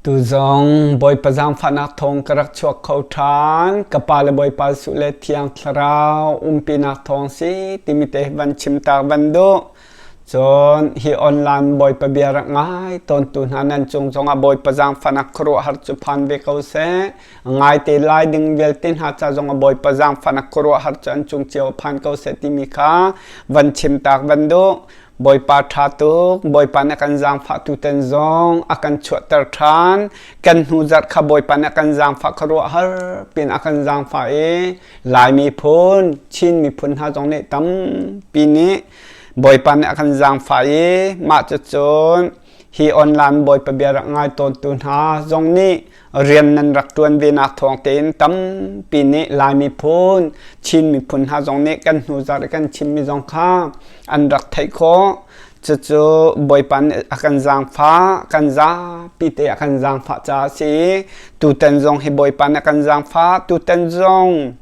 tu zong boy pazang fanak thong karak chuak khau than kapal boy pa su le thiang thrao pinak thong si timite van chim ta van do chon hi online boy pa biarak ngai ton tu hanan chung chong a boy pazang fanak khro har chu phan ve kau se ngai te lai ding vel tin ha cha jong a boy pazang fanak khro har chan chung cheu phan kau se timi kha van chim tak van do boy pa tha tuk boy pa na kan jang pha tu ten zong akan chuat tar than kan hu zat kha boy pa na kan jang pha khro har pin akan jang pha e lai mi phun chin mi phun ha jong ne tam pi ni boy pa na kan jang pha e ma cha chon hi online boy pa bia rak ngai ton tun ha jong ni rian nan rak tuan ve na thong ten tam pi ni lai mi phun chin mi phun ha jong ne kan hu zat kan chim mi jong kha an rak thai kho chu boy pan akan jang pha kan za pi te akan jang pha cha si tu ten jong hi boy pan akan jang pha tu ten jong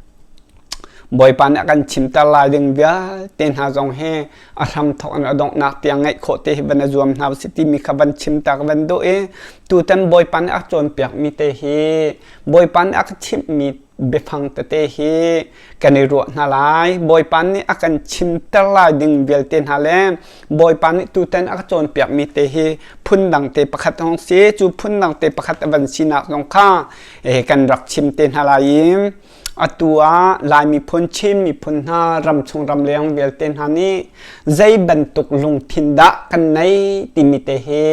boy pan akan chim ta lai ding via ten ha jong he a tham thok an adong nak tiang ngai kho te hi ban zuam naw city mi khaban chim tak ban do e tu ten boy pan ak chon piak mi te hi boy pan ak chim mi befang te hi kani ro na lai boy pan ni akan chim ta lai ding vel ten ha le boy pan ni tu ten ak chon piak mi te hi phun dang te pakhat hong se chu phun dang te pakhat ban sinak jong kha e kan rak chim ten ha lai atua lai mi phun chim mi phun ha ram chung ram leang vel ten ha ni zai ban tuk lung thinda kan nei ti mi te he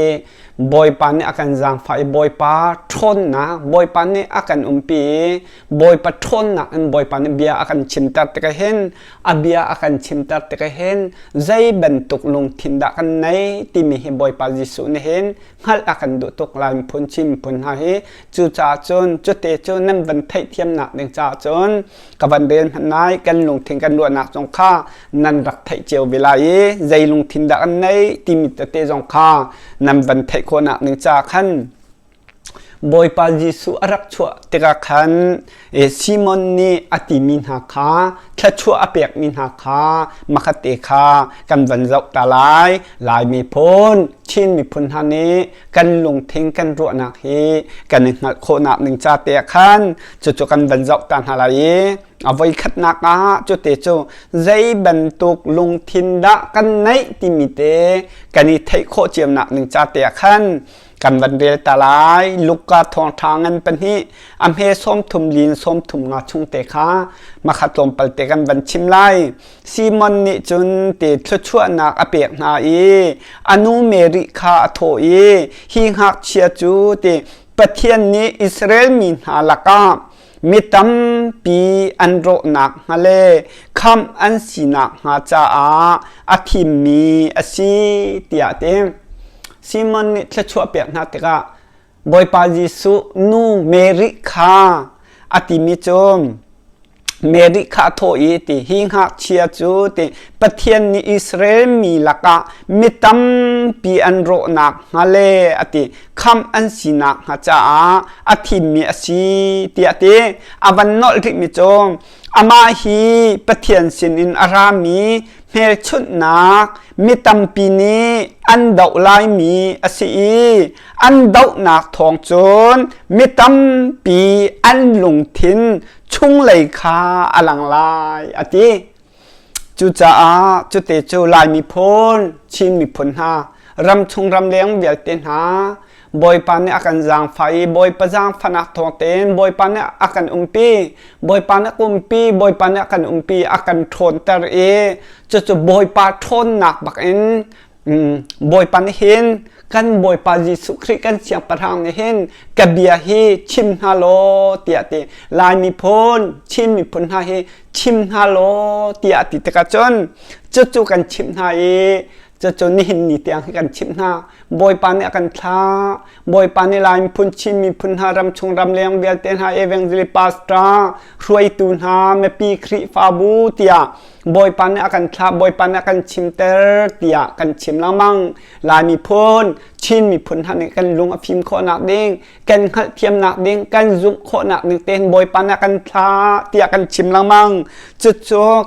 boy pan ni akan jang phai boy pa thon na boy pan ni akan pi boy pa thon na an boy pan ni bia akan chim tar te ka hen abia akan chim tar te ka hen zai ban tuk lung thinda kan nei ti mi he boy pa jisu ne hen hal akan du tuk lai mi phun chim phun ha he chu cha chon chu te chon nan ban thai thiam na ding cha chon ka van den nai kan lung thing kan lu na jong kha nan rak thai cheu velai zai lung thinda kan nei ti mi te jong kha nan ban thaiคนนักหนึ่งจากขันบอยปาจิสุอารักชัวเตกขันซิมอนนี่อติมินหาคาแค่ชัวอเปียกมินหาคามาคเตคากันวันเจ้าตาลายลายมีพ้นชินมีพ้นฮานี้กันลงทิ้งกันรัวนักเฮกันหนึ่งโคนักหนึ่งจากเตกขันจุกันวันเจ้าตาหาลายเอาไว้ขัดนักจุเตจูใจบรรทุกลงทินดะกันในติมิเตกันนี้ไทยโคเจียมนักหนึ่งจากเตกขันกันวันเรียตาลายลูกกาทองทางเงินเป็นฮีอำเภอส้มถุมลินส้มถุมงาชุงเตคามาขัดลมปลเตกันวันชิมไลซีมอนนิจุนเตชั่วนักอเปียกนาอีอนุเมริคาโถอีฮิงหักเชียจูเตประเทศนี้อิสราเอลมีหาลักามิตัมปีอันโรนักฮะเลคำอันสีนักฮาจาอาทิมีอสีเตียเตซิมอนนี่ทชัวเปียกนาเตกะบอยปาจิสุนูเมริคาอติมิจมเมริคาโทอีติหิงหักเชียจูติประเทศนี้อิสราเอลมีลักะมิตัมปีอันโรนักฮะเลอติคำอันสีนักฮะจาอธิมีอสีเตียเตอวันนอลริมิจมอามาฮีประเทศสินินอารามีเฮชุดนักมิตัมปีนี้อันดอกลายมีอสีอันดอกนักทองจนมิตัมปีอันลงทินชุงไหลคาอลังลายอติจุจ้าจุเตจูลายมีพ้นชินมีพ้นหารำชงรำเลี้ยงเวียเตนหาบอยปานเนี่ยอาการจางไฟบอยปะจางฟนักทองเต็นบอยปานเนี่ยอาการปีบอยปานเนี่ยปีบอยปานเนี่ยอาการปีอาการทนแต่เอจะบอยปาทนหนักบักเอ็นบอยปานเห็นกันบอยปาจิสุคริกันเสียงประทางเห็นกะเบียฮีชิมฮาโลเตียติลายมีพ้นชิมมีพ้นฮาเฮชิมฮาโลเตียติตะกะจนจุกันชิมฮาเอจะจนนี่เห็นนี่เตียงให้กันชิมหน้าบอยปานเนี่ยกันท้าบอยปานเนี่ยลายพุ่นชิมมีพุ่นหารำชงรำเลียงเวียเตนหาเอเวงซิลิปาสตรารวยตูนหาเมปีคริฟาบูเตียบอยปานเนี่ยกันท้าบอยปานเนี่ยกันชิมเตอร์เตียกันชิมละมั่งลายมีพุ่นชิมมีพุ่นหาเนี่ยกันลุงอภิมโคนักเด้งกันขัดเทียมนักเด้งกันจุกโคนักหนึ่งเต้นบอยปานเนี่ยกันท้าเตียกันชิมละมั่งจุด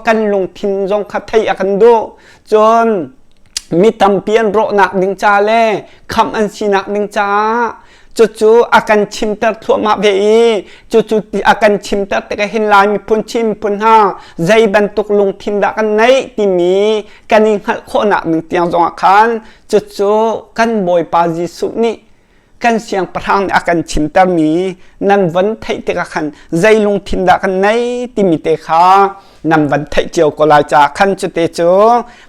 กันลุงทินจงขัดไทยกันดูจน มีตำเปียนโรนักดิงจาเล่คำอันสีนักดิงจา จู่ๆอาการชิมตัดทั่วมาเวีจู่ๆอาการชิมตัดแต่ก็เห็นลายมีพุ่นชิมพุ่นห้าใจบรรทุกลงทินดักกันในที่มีกันยิงหัดโคหนักหนึ่งเตียงจงอาคารจู่ๆกันบอยปาจิสุนี่กันเสียงประทางอาการชิมตัดมีนั่นวันไทยเตะขันใจลงทินดักกันในที่มีเตะขานั่นวันไทยเจียวก็ลายจากขันจุดเตะจู่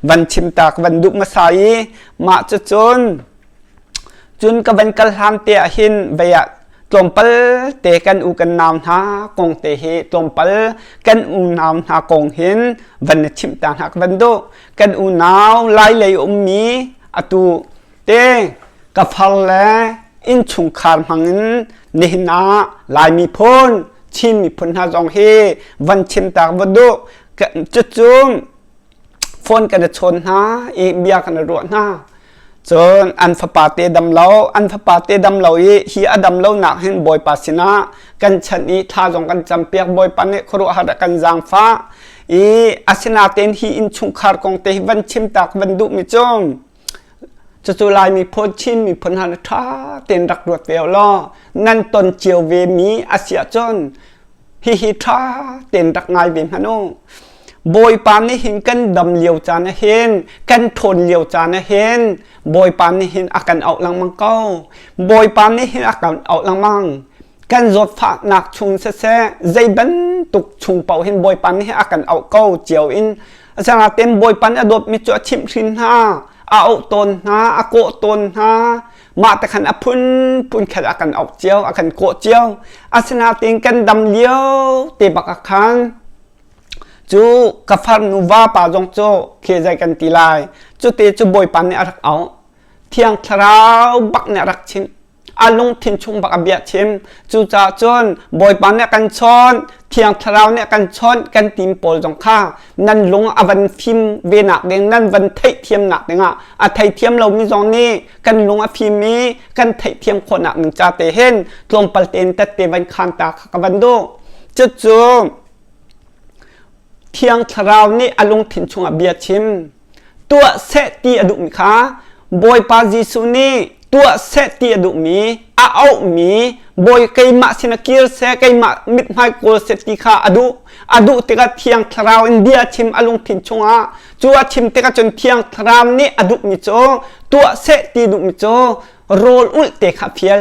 วันชิมตักวันดุมาใส่มาจุนกับวันกัลฮันเตะหินเบียดตลมเปลเตะกันอูกันนามหากงเตะเหตลมเปลกันอูนามหากงหินวันชิมตาหักวันโดกันอูนาวไล่เลยมีอตูเตะกับฟัลเลอินชุงคาร์มังเนหนาลายมีพ้นชิมมีพ้นหาจงเฮวันชิมตาวันโดจุนฝนกันชนหาอีเบียกันรัวหน้าจนอันฟปาเตดำเล่าอันฟปาเตดำเล่าฮีอดำเล่าหนักเห็นบอยปาสินะกันฉันอีท่าจงกันจำเปียกบอยปันเนครัวหัดกันจางฟ้าอาสินาเตนฮีอินชุงคาร์กงเตวันชิมตักวันดุมิจงจู่ๆลายมีพ้นชิมมีพ้นหันท่าเต็นรักรวดเวลล้อนั่นตนเจียวเวมีอาเซียจนฮิท่าเต็นรักไงเวมฮโนบอยปามนี่เห็นกันดำเลียวจานเห็นกันทนเลียวจานเห็นบอยปามนี่เห็นอาการเอาลังมังเก้าบอยปามนี่เห็นอาการเอาลังมังกันรถฝากหนักชุงเสะใจบันตุกชุงเป่าเห็นบอยปามนี่เห็นอาการเอาเก้าเจียวอินอาจารย์เต็มบอยปามอดบมีจ่อชิมชินฮาเอาตนฮาอาโกตนฮามาแต่ขันอพุนแค่อาการเอาเจียวอาการโกเจียวอาจารย์เต็มกันดำเลียวเตะบักอาคารจู่กับฟันนูวาป่าจงโจเคใจกันตีลายจู่เตจู่บอยปันเนี่ยรักเอาเที่ยงคราวบักเนี่ยรักชิมอาลุงทินชงบักเบียชิมจู่จ่าจนบอยปันเนี่ยกันช้อนเที่ยงคราวเนี่ยกันช้อนกันตีมโปลจงข้านั่นลงอวันฟิมเวนักเด้งนั่นวันไทยเทียมหนักเด้งอ่ะไทยเทียมเรามีจงนี้กันลงอฟิมมีกันไทยเทียมคนหนักหนึ่งจ่าเตเห็นกลมปัลเตนแต่เตวันคันตาขกันวันโดจู่เที่ยงคราวนี้อารมณ์ถิ่นชงเบียชิมตัวเซตีอดุมิขาบอยปาจิสุนีตัวเซตีอดุมีเอามีบอยไกมาสินักิรเซไกมามิดไมโกเซติขาอดุเตกะเที่ยงคราวอินเดียชิมอารมณ์ถิ่นชงจัวชิมเตกะจนเที่ยงคราวนี้อดุมิโจตัวเซตีดุมิโจโรลอุลเตคาเฟีย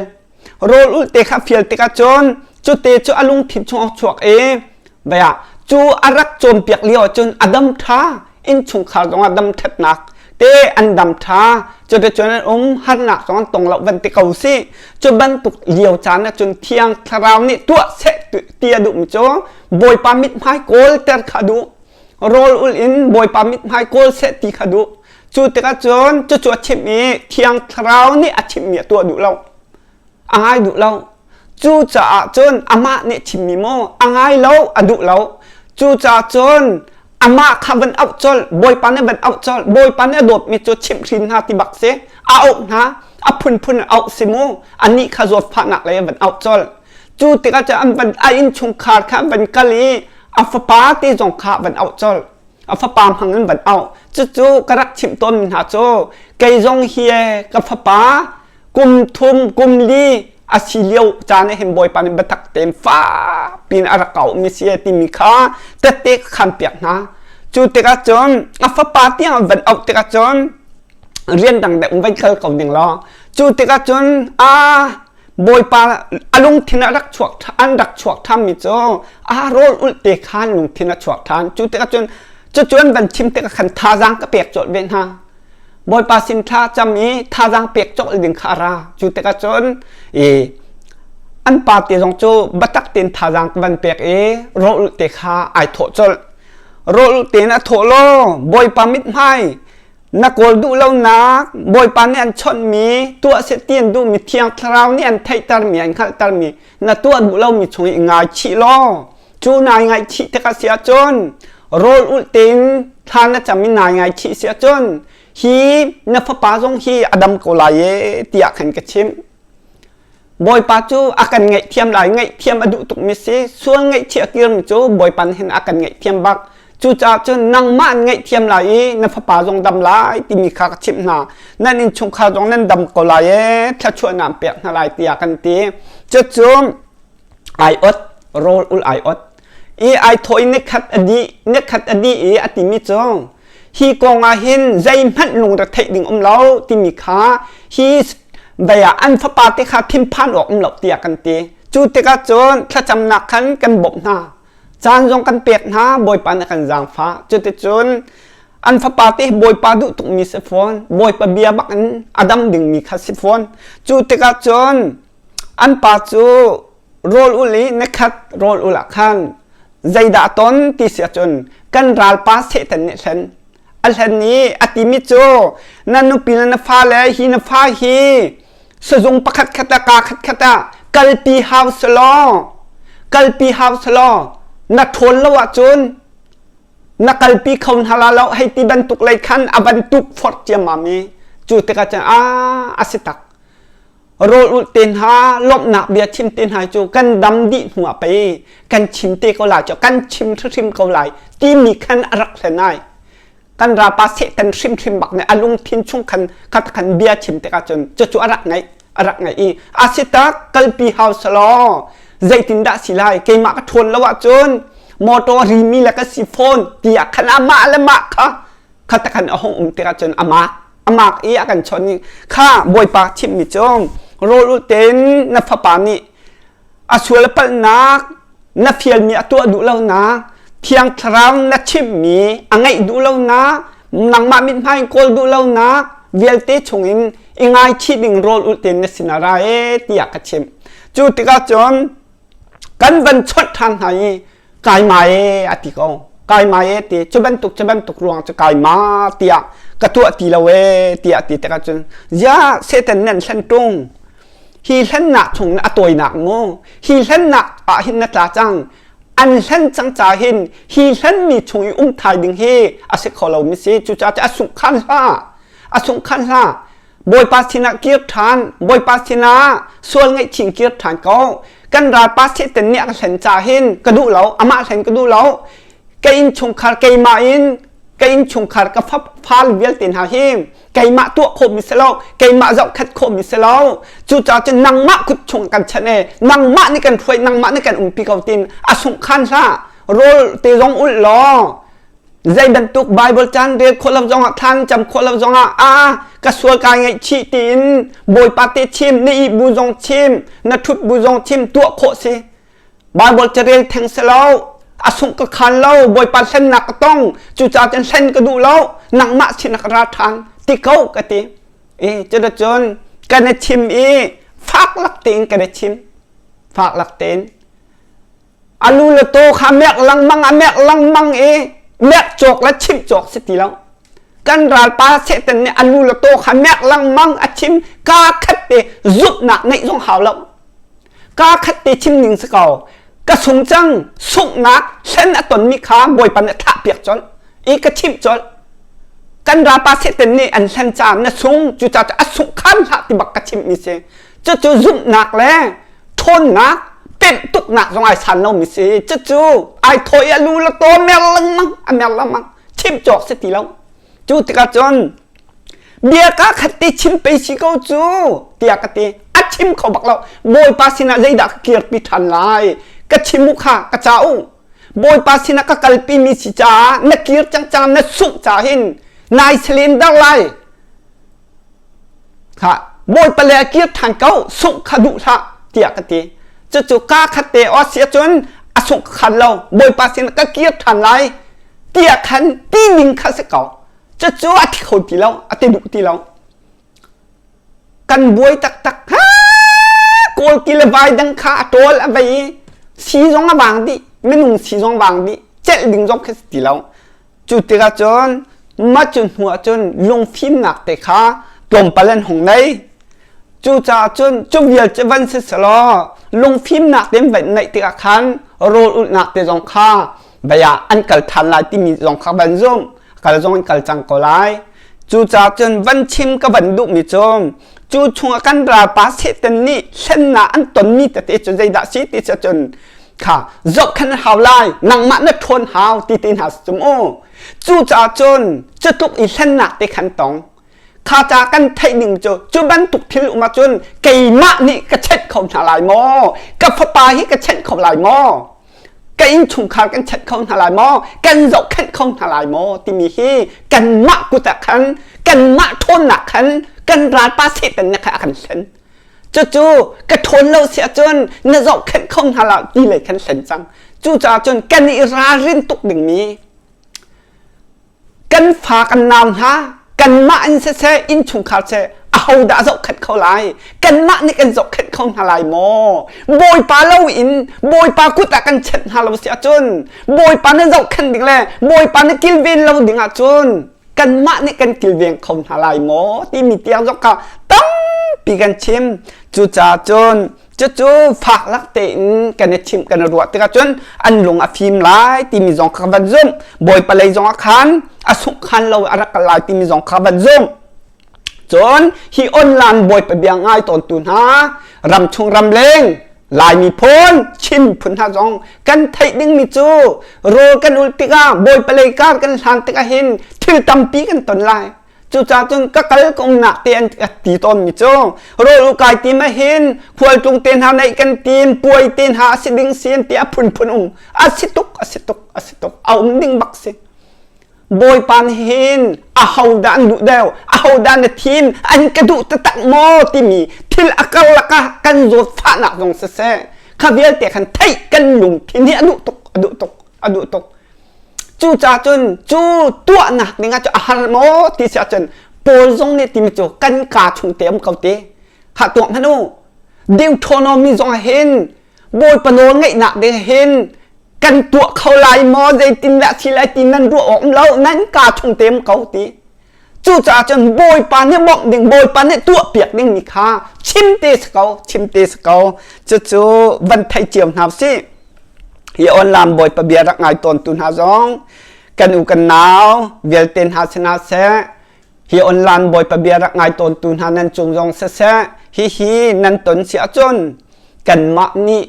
ลเตกะจนจุเตจุอารมณ์ถิ่นชงชวกเบียจูอารักโจมเปียกเลี้ยวจนอดัมท้าอินชุงขาตรงอดัมเท็ดนักเตอันดัมท้าจนเดจนหันหนักตรงตรงเราวันติเกาซีจนบรรทุกเลี้ยวจานจนเที่ยงคราวนี้ตัวเสเตียดุมโจบอยปามิดไม้โกลเตอร์ขาดูโรลอุลอินบอยปามิดไม้โกลเสตีขาดูจูเตกะจนจูชิมีเที่ยงคราวนี้อาชิมีตัวดุเราอายดุเราจูจ่าจนอามาเนี่ยชิมีโมอายเราอดุเราจู่จ่าจนอามาขับบันเอาจอลบอยปันเนี่ยบันเอาจอลบอยปันเนี่ยโดดมีจุดชิมชินหาติบักเสเอานะอาพุ่นเอาสิโมอันนี้ข้าจดผ่านหนักเลยบันเอาจอลจู่ติกาจะอันบันไออินชงขาดข้าบันกะลีอัฟปาตีจงขาบันเอาจอลอัฟปามหังนั้นบันเอาจู่กระรักชิมต้นหาโจไกจงเฮียกับฟปากุมทุมกุมลีอาศิเลียวจานเห็นบอยปันบัตักเต็มฟ้าปีนอารักเก่ามิเซียติมิขาแต่เตะขันเปียกนะจู่เตะกระจนอัฟปาที่อันบันเอาเตะกระจนเรียนดังแต่ไม่เคยเก่าดิ่งล้อจู่เตะกระจนบอยปาอารมณ์ทินรักชวกอันรักชวกทำมิโจโรลอุลเตะขันลุงทินชวกทานจู่เตะกระจนจวนบันชิมเตะขันทาจังก็เปียกจดเวนฮะบอยปาสินทาจำมีทาจังเปียกจกดึงคาราจู่เตะกระจนอันปาเตจงโจบัตักเต็นทาจังบันเปียกโรลเตคาไอโถจลโรลเตนะโถโลบอยปามิดให้นักโกลดูเล่านักบอยปาเนี่ยอันชนมีตัวเสตียนดูมีเทียงคราวเนี่ยอันไทยตามีอันขัดตามีนักตัวดูเล่ามีชงงายชีโลจูนายงายชีเตกเสียจนโรลอุลเต็นทานจะมีนายงายชีเสียจนฮีนับฟ้าจงฮีอดัมโกลายเตียขันกระชิมบอยปาจูอาการไงเทียมหลายไงเทียมอดุตุกมิซีส่วนไงเชียกิรมจูบอยปันเห็นอาการไงเทียมบัก chú cha chun nang man ngay thiam lại na phá pa dòng đầm lại tìm mi khá chim na nên in chung khá dòng nên đầm cổ lại theo chuột nam bẹt na lại tia căn tia cho chung ai ớt roll ul ai ớt ai thôi nét khát adi ati mi chung hi con hin dây mắt lùng ra thấy đừng lâu tìm mi khá hi bây giờ anh phá pa te khá thêm phan ọc lâu tia căn tia chú te ka chun khá chăm nạc khăn căn bộp na chan dòng căn bẹt na bồi pan căn giang phá cho te chun anh phá pa te bồi pa du tuk mi se phone bồi pa bia bak an adam ding mi khá se phone chu te ka chun anh pa chu roll uli ne khat roll ula khan zai da ton ti sia chun kan ral pa se tan ne sen al han ni ati mi chu nanu pil na fa le hi na fa hi so jong pakhat khata ka khat khata kalpi house lo na thon lo wa chun na kalpi khon hala lo hay ti ban tuk lai khan aban tuk fort chiam ma mi chu te ka cha asitak roll ul ten ha lop nak bia chim ten hai chu kan dam di hua pe kan chim te ko la cho kan chim thrim ko lai ti mi khan arak hlenai kan ra pa se kan thrim bak ne alung thin chung khan bia chim te ka chun chu arak ngai i asitak kalpi house lo zai tin da silai ke ma ka thon lo wa chun motor rimi la ka sifon tia khan ama la ma kha ta khan ahong te ka chun ama i akan chon ni kha boi pa chim mi chong roll ten na phá pa ni asual pal nak na fiel mi atua du lo na thiang thram na chim mi angai du lo na nang ma min hai kol du lo na vial te chungin ingai chi ding roll ten na sinara tia ka chim chu ti ka chon kan van chot than hai kai mai ati ko kai mai ti chaban tuk ruang cha kai ma tia ka tu ati lawe tia ti ta ka chun ya se ten nen san tung hi hlan na chung na atoi nak ngo hi hlan na a hin na ta chang an hlan chang cha hin hi hlan mi chung thai ding he ase kholo mi se chu cha asung khan ha boi pa sina kiep than boi pa sina sual ngai ching kiep than ko kan ra pa se ten nek hlan cha hin ka du lo ama hlan ka du lo cái in chung khar cái ma in cái in chung khar ka phal vial tin ha him cái ma tua khom mi selo cái ma dọc khát khom mi selo chu cha chen nang ma kut chung kan chane nang ma ni kan thoi nang ma ni kan pi kau tin asung khan sa rol te jong ul lo zai dan tuk bible chan de kholam jong than cham kholam jong ka sual ka ngai chi tin boi pa te chim ni bu jong chim na thut bu jong chim tua kho si bible cherel thang selo asung ka khan lo boi pa sen nak tong chu cha chen sen ka du lo nang ma chin nak ra than ti kau ka ti cho da chon kan chim phak lak tin ka chim phak lak tin alu le to kha mek lang mang mek chok la chim chok se ti lo kan ral pa se ten ne alu le to kha mek lang mang a chim ka khat te zup nak nei jong haw lo ka khat te chim ning se kau ka sung chang sung nak sen aton mi kha boi pan tha piak chol ka chim chol kan ra pa se ten ni an sen cha na sung chu cha asung khan ha ti bak ka chim mi se chu zum nak le thon nak pen tuk nak jong ai san no mi se chu ai thoi alu la to mel lang mang chim chok se ti lo chu ti ka chon bia ka khati chim pe si ko chu tia ka ti a chim kho bak lo boi pa sina zai da kier pi than lai ka chimu kha ka chau boi pa sina ka kalpi mi si cha na kier chang na su cha hin nai cylinder lai kha boi pa le kier than kau su kha du tha tia ka ti chu ka khate o sia chun a su khan lo boi pa sina ka kier than lai tia khan ti ning kha se kau chu a thi khoi ti lo a te du ti lo kan boi tak ha kol ki le vai dang kha tol a vai si jong a bang di menung si jong bang di chel ding jong khes ti lo chu te ga chon ma chun hua chun long phim nak te kha tom palen hong nei chu cha chun chu vial che van se salo long phim nak dem vai nei te khan rol ut nak te jong kha baya an kal than lai ti mi jong kha ban jong kal jong kal chang ko lai chu cha chun van chim ka van du mi chom chu chung kan ra pa se ten ni sen na an ton ni te chu zai da si ti cha chun ค่ะจบขันหาวไลนังมันนัดทนหาวตีตีนหาสมโอจู่จ่าจนจะตุกอีเส้นหนักในขันตองข้าจากกันไทยหนึ่งจูบันตุกทิลอุมาจนไก่มะนี่กระเช็ดของหาลายมอกับฟ้าปลาที่กระเช็ดของลายมอกันชุมขากันเช็ดของหาลายมอกันจบขันของหาลายมอที่มีฮีกันมะกุตะขันกันมะทนหนักขันกันร้านปลาเสตันนะคะขันเซนจู่กระทนเราเสียจนนจบขันของหาลายที่เลยขันเซนจังจู่จ่าจนกันอิรารินตุกหนึ่งมีกันฝากันนำฮะกันมาอินเสอินชุงขาเสเอาด่าจกขัดเขาไล่กันมานี่กันจกขัดเขาหาลายโมบอยปลาเล่าอินบอยปลากุตะกันเช็ดหาเราเสียจนบอยปลาเนี่ยจกขัดดิ่งเลยบอยปลาเนี่ยกิลเวนเราดิ่งอาจนกันมานี่กันกิลเวนเขาหาลายโมที่มีเตียงจกเขาตั้งปีกันชิมจู่จ่าจนจู่ฝากลักเตนกันเนี่ยชิมกันรัวติกาจนอันลงอาฟิมไล่ที่มีจงขับวันซุ่มบอยปลาเลยจงอาคันอาสุขันเราอารักลายที่มีจงขับวันซุ่มจนฮีออนลานบอยไปเบียงง่ายตอนตุนหารำชงรำเลงลายมีพ้นชิมพุนหาจงกันไทยดึงมีจูโรกันอุลติกาบอยไปเลยกากันทานติกาหินทิลตัมปีกันตอนไลจู่จ่าจนก็กลายกงหนักเตียนตีต้นมิโจโรลูกายตีมาเห็นควรจงเตียนหาในกันตีนป่วยเตียนหาสิดิงเสียนเตียพุนอาสิตุกเอาดิ่งบักสิบอยปานเห็นเอาดันดุเดวเอาดันทีมอันกระดูตะตักโมที่มีทิลอักลักกันโจดฝาหนักลงเสะข้าเวียเตียกันไทยกันลุงทีนี้อดุตกจู่จ่าจนจู่ตัวหนักนี่ไงจะอาหารโมที่เสียจนโปรซงเนี่ยที่มีจู่กันกาชุงเตียมเขาเตะหาตัวพนูเดี๋ยวโทนมีจงเห็นบอยปนโนไงหนักเดเห็นกันตัวเขาลายมอใจตินละทีละตินนั้นรัวออกแล้วนั้นกาชุงเตียมเขาเตะจู่จ่าจนบอยปานเนี่ยบอกดึงบอยปานเนี่ยตัวเปียกดึงมีค่าชิมเตสเขาจู่วันไทยเจียมหาสิฮีออนลามบอยปะเบียรักไงตอนตุนหาจงกันอุกันหนาวเวลเตนหาชนะเสฮีออนลานบอยปะเบียรักไงตอนตุนหานันจงจงเสฮีนันตนเสียจนกันมะนี่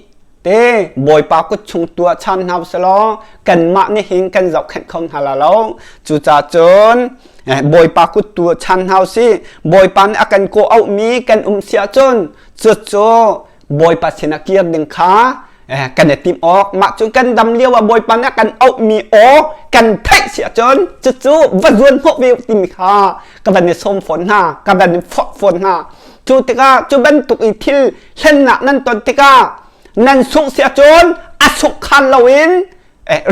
เต้บอยปากุชงตัวชันหาวสลอกันมะนี่หิงกันจอกแข่งของฮาลาลงจู่จ่าจนบอยปากุตัวชันหาวสิบอยปันอากันโกเอามีกันเสียจนจู่บอยปัสนาเกียร์ดึงขากันเนี่ยทีมออกมาจนกันดำเลี้ยวว่าบอยปันกันเอามีออกกันไทยเสียจนจู่วันวนพวกวิวทีมขากันเนี่ยส้มฝนหากันเนี่ยฝนหาจู่ติกาจู่เป็นตุกอีทิลเช่นนั้นตอนติกานั่นสุกเสียจนอสุกขันเราเอง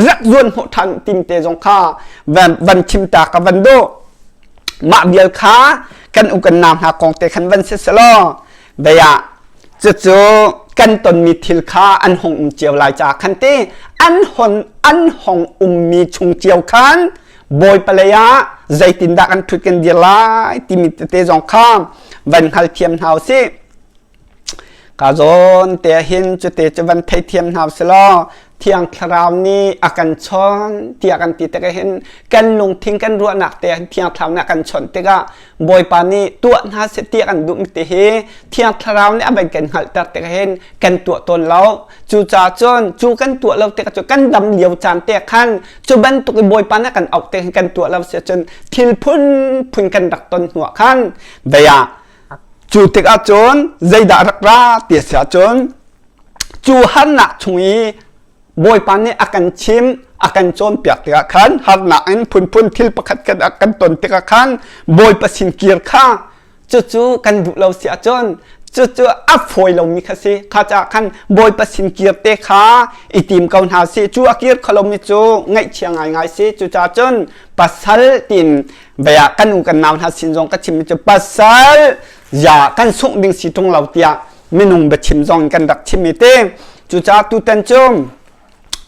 รักยวนหัวทันติมเตจงข้าวันชิมตากับวันโดมาเบียลขากันอุกันนามหากองเตขันวันเสสลอเบียจู่กันตนมีทิลขาอันหงเจียวลายจากขันเตอันหงมีชุงเจียวขันบอยปะเลยะใจตินดากันทุกันเดียลายติมิเตจงข้าวันฮัลเทียมเฮาสิกาโจนเตะหินจุดเตจวันไทยเทียมหาวสลอเที่ยงคราวนี้อากันชนเที่ยกันตีเตะเห็นกันลงทิ้งกันรัวหนักเตะเที่ยงคราวนี้กันชนเตะก็บอยปานี้ตัวน่าเสียเตะกันดุมิเตะเฮเที่ยงคราวนี้อะไรกันหัลตัดเตะเห็นกันตัวตนเราจูจ่าจนจูกันตัวเราเตะจูกันดำเหลียวจานเตะขันจูบันตุกบอยปานี้กันเอาเตะกันตัวเราเสียจนทิลพุ่นกันดักตนหัวขันเบียจูติกอาจนใจดารักราเตียเสียจนจูหันหนักชงอีบอยปันนี่อากันชิมอากันโจนเปียกติกาขันหันหนักอันพุ่นทิลประคัดกันอากันตนติกาขันบอยประสินเกียร์ข้าจู่กันดูเราเสียจนจู่อัฟฟอยเรามีคสิข้าจะขันบอยประสินเกียร์เตะขาอีทีมเกาหาสิจู่อากีร์ขลมิจูไงเชียงไงสิจู่จ่าจนปัสสัลตินเบียกันอุกันนาวหาสินจงกัชิมจูปัสสัลอย่ากันส่งดิ่งสีตรงเราเตียไม่นุ่งแบบชิมจองกันดักชิมเตจู่จ่าตุตันจม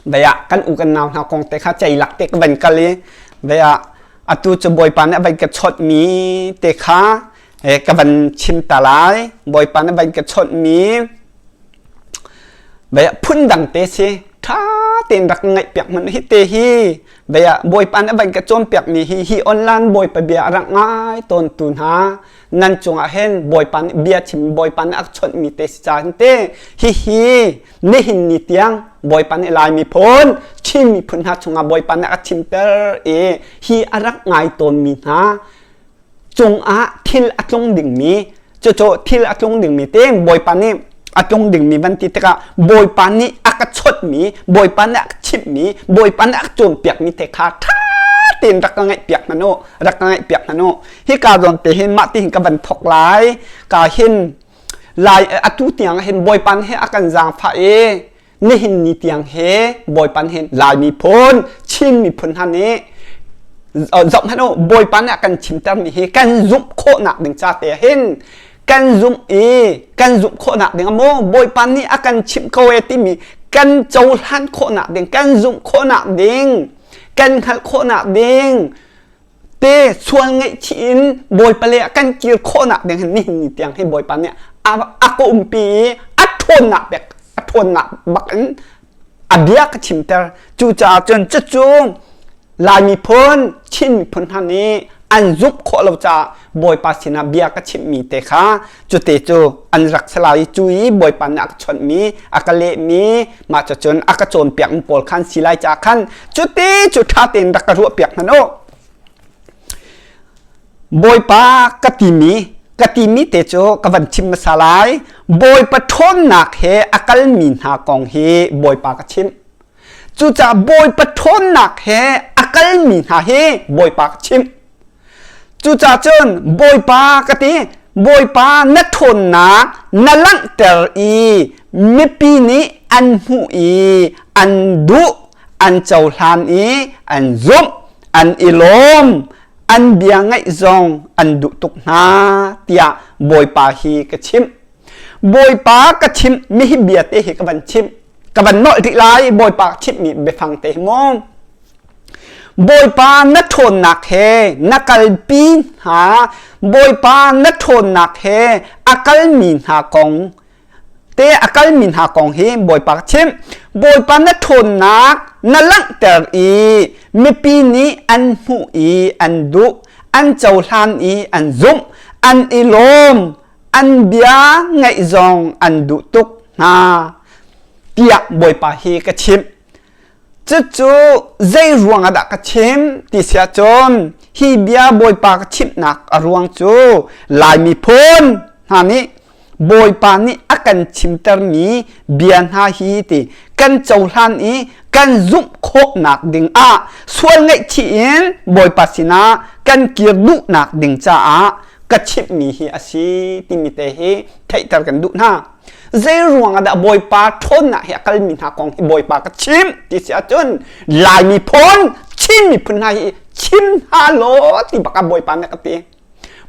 เบียกันอุกันนาวหากองเตะข้าใจหลักเตะกันกันเลยเบียอตุจะบอยปานอะไรกันชดมีเตะขากันชิมตาลายบอยปานอะไรกันชดมีเบียพุ่นดังเตะสิท้าเต tiền đặc ngay bẹt mình hít tê hi bây giờ bồi pan ở bên cái chôn bẹt mi hi online bồi pa bia rắc ngay tôn tun ha nan chung a hen bồi pan bia chim bồi pan ak chọn mi tê sa tê hi ni hin ni tiang bồi pan lai mi phone chim mi phun ha chung a bồi pan ak chim ter e hi arak ngay tôn mi ha chung a thil atlong ding mi cho thil atlong ding mi tê bồi pan ni atlong ding mi van ti teka bồi pan ni ak chot mi bồi pan ak chim mi bồi pan ak chon piak mi te kha tha tin rak ngai piak na no rak ngai piak na no hi ka don te hin ma ti hin ka ban thok lai ka hin lai atu tiang hin bồi pan he akan jang pha e ni hin ni tiang he bồi pan hin lai mi phon chin mi phun han ni rộng hết đâu bồi pan akan chim tam mi he kan zum kho nak ding cha te hin kan zum kan zum kho nak ding mo bồi pan ni akan chim ko e ti mi kan châu han kho nak ding kan zum kho nak ding kan khal kho nak ding te suan ngai chin bồi pale kan kir kho nak ding ni tiang he bồi pan ni ako umpi athon nak bek athon nak bakan adia ka chim ter chu cha chen chung lai mi phon chin mi phon han ni an zup kho lo cha bồi pa sina bia ka chim mi te kha chu te chu an rak salai chui bồi pan ak chon mi akale mi ma cha chon aka chon piak pol khan silai cha khan chu te chu tha ten rak ka ru piak na no bồi pa ka ti mi te chu ka van chim salai bồi pa thon nak he akal min ha kong he bồi pa ka chim chu cha bồi pa thon nak he akal min ha he bồi pa ka chim chu cha chon bồi pa ka ti bồi pa na thon na na lang ter i mi pi ni an hu i an du an chau hlan i an zum an ilom an bia ngai zong an du tuk na tia bồi pa hi ka chim bồi pa ka chim mi hi bia te hi ka ban chim ka ban noi ri lai bồi pa chim mi be phang te mo bồi pa na thon nak he nakal pin ha bồi pa na thon nak he akal min ha kong te akal min ha kong he bồi pa chim bồi pa na thon nak na lang ter i mi pi ni an hu i an du an chau hlan i an zum an ilom an bia ngai zong an du tuk na tia bồi pa hi ka chim chu dây ruang ada ka chim ti sia chon hi bia bồi pa ka chim nak aruang chu lai mi phon ha ni bồi pa ni akan chim ter mi bian ha hi ti kan chau hlan i kan zum kho nak ding a sual ngai chi in bồi pa sina kan kir du nak ding cha a ka chim mi hi asi ti mi te hi thai tar kan du na dây ruang ada bồi pa thon na he kal min ha kong bồi pa ka chim ti sia chon lai mi phon chim mi phun hai chim ha lo ti baka bồi pa na ka ti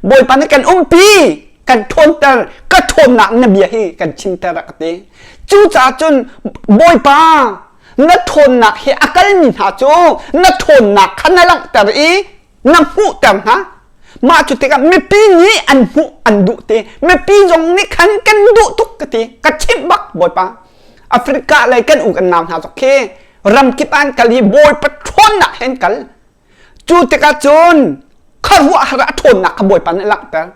bồi pa na kan pi kan thon ter ka thon na na bia hi kan chim ter ka ti chu cha chon bồi pa na thon na he akal min ha chu na thon na khan lang ter i na hu tam ha ma chu te ka me pi ni an hu an du te me pi jong ni khan kan du tuk ka ti ka chim bak bồi pa Africa lai kan u kan nam ha sok ke ram kip an kali bồi pa thon na hen kal chu te ka chon kharu ha thon na ka bồi pa na lak ta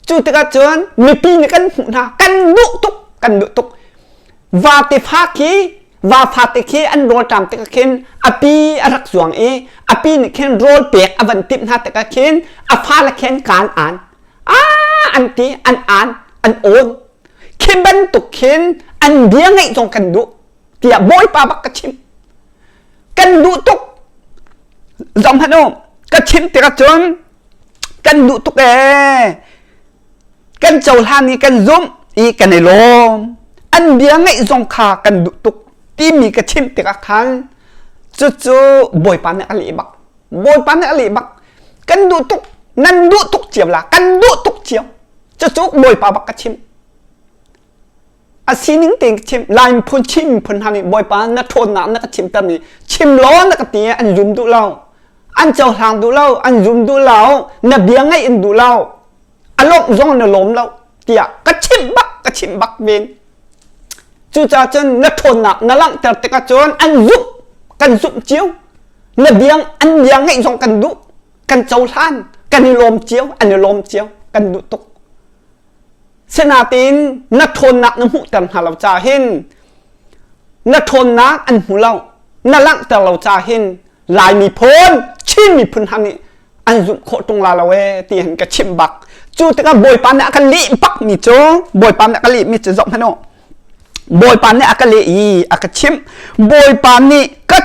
chu te ka chon me pi ni kan hu na kan du tuk va te pha ki và phát te khi anh roll tam te khen api arak suang e api ni khen roll pek avan tip na te khen afa la khen kan an an ti an an on khen ban tu khen an bia ngai jong kan du tia boy pa bak ka chim kan du tuk jong hano ka chim te ka chon kan du tuk e kan chau han ni kan zum i kan ai lom an bia ngai jong kha kan du tuk ti mi ka chim te ka khan chu bồi pan ali bak kan du tuk nan du tuk chiam la kan du tuk chiam chu bồi pa bak ka chim a sining ting chim line phun chim phun hani bồi pa na thon na ka chim tam ni chim lo na ka ti an zum du lao an chau hang du lao an zum du lao na bia ngai in du lao alok zong na lom lao tia ka chim bak ven chú cha chân nó thôn nạc nó lặng tèo tê cả chôn ăn giúp cần dụng chiếu nó biếng ăn biếng ngay dòng cần đụ cần châu than cần lồm chiếu ăn lồm chiếu cần đụ tục xin à tin nó thôn nạc nó hụ tèm hà lâu cha hin nó thôn nạc ăn hụ lâu nó lặng tèo lâu cha hin lại mi phôn chim mi phun hăng ăn dụng khổ tung là lâu tiền cái chim bạc chú tê cả bồi pan nạc cái lị bắc mi chô bồi pan nạc cái lị mi chô rộng hả nọ bồi pan nạc cái lị cái chim bồi pan nị cái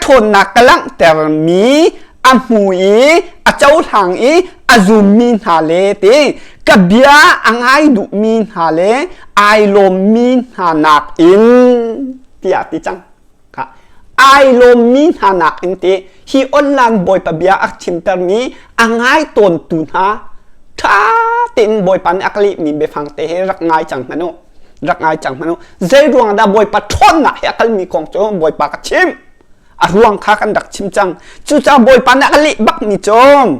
thôn nạc cái lặng tèo mi ăn hủ ý châu thằng ý zoom min hà lệ tê cái bia ăn ai đủ min hà lệ ai lom min hà nạc in tia tí chăng cả ai lom min hà nạc in tê hi online bồi pa bia ác chim tờ mi ăn ai tồn tùn ha thá tin bồi pan ác lị mi bê phang tê rắc ngay chẳng mà nó dây ruộng đã bồi pa thôn nạc ác mi con chỗ bồi pa cái chim ruang khá kan đặc chim chăng chú cha bồi pan nạc lị bắc mi chôm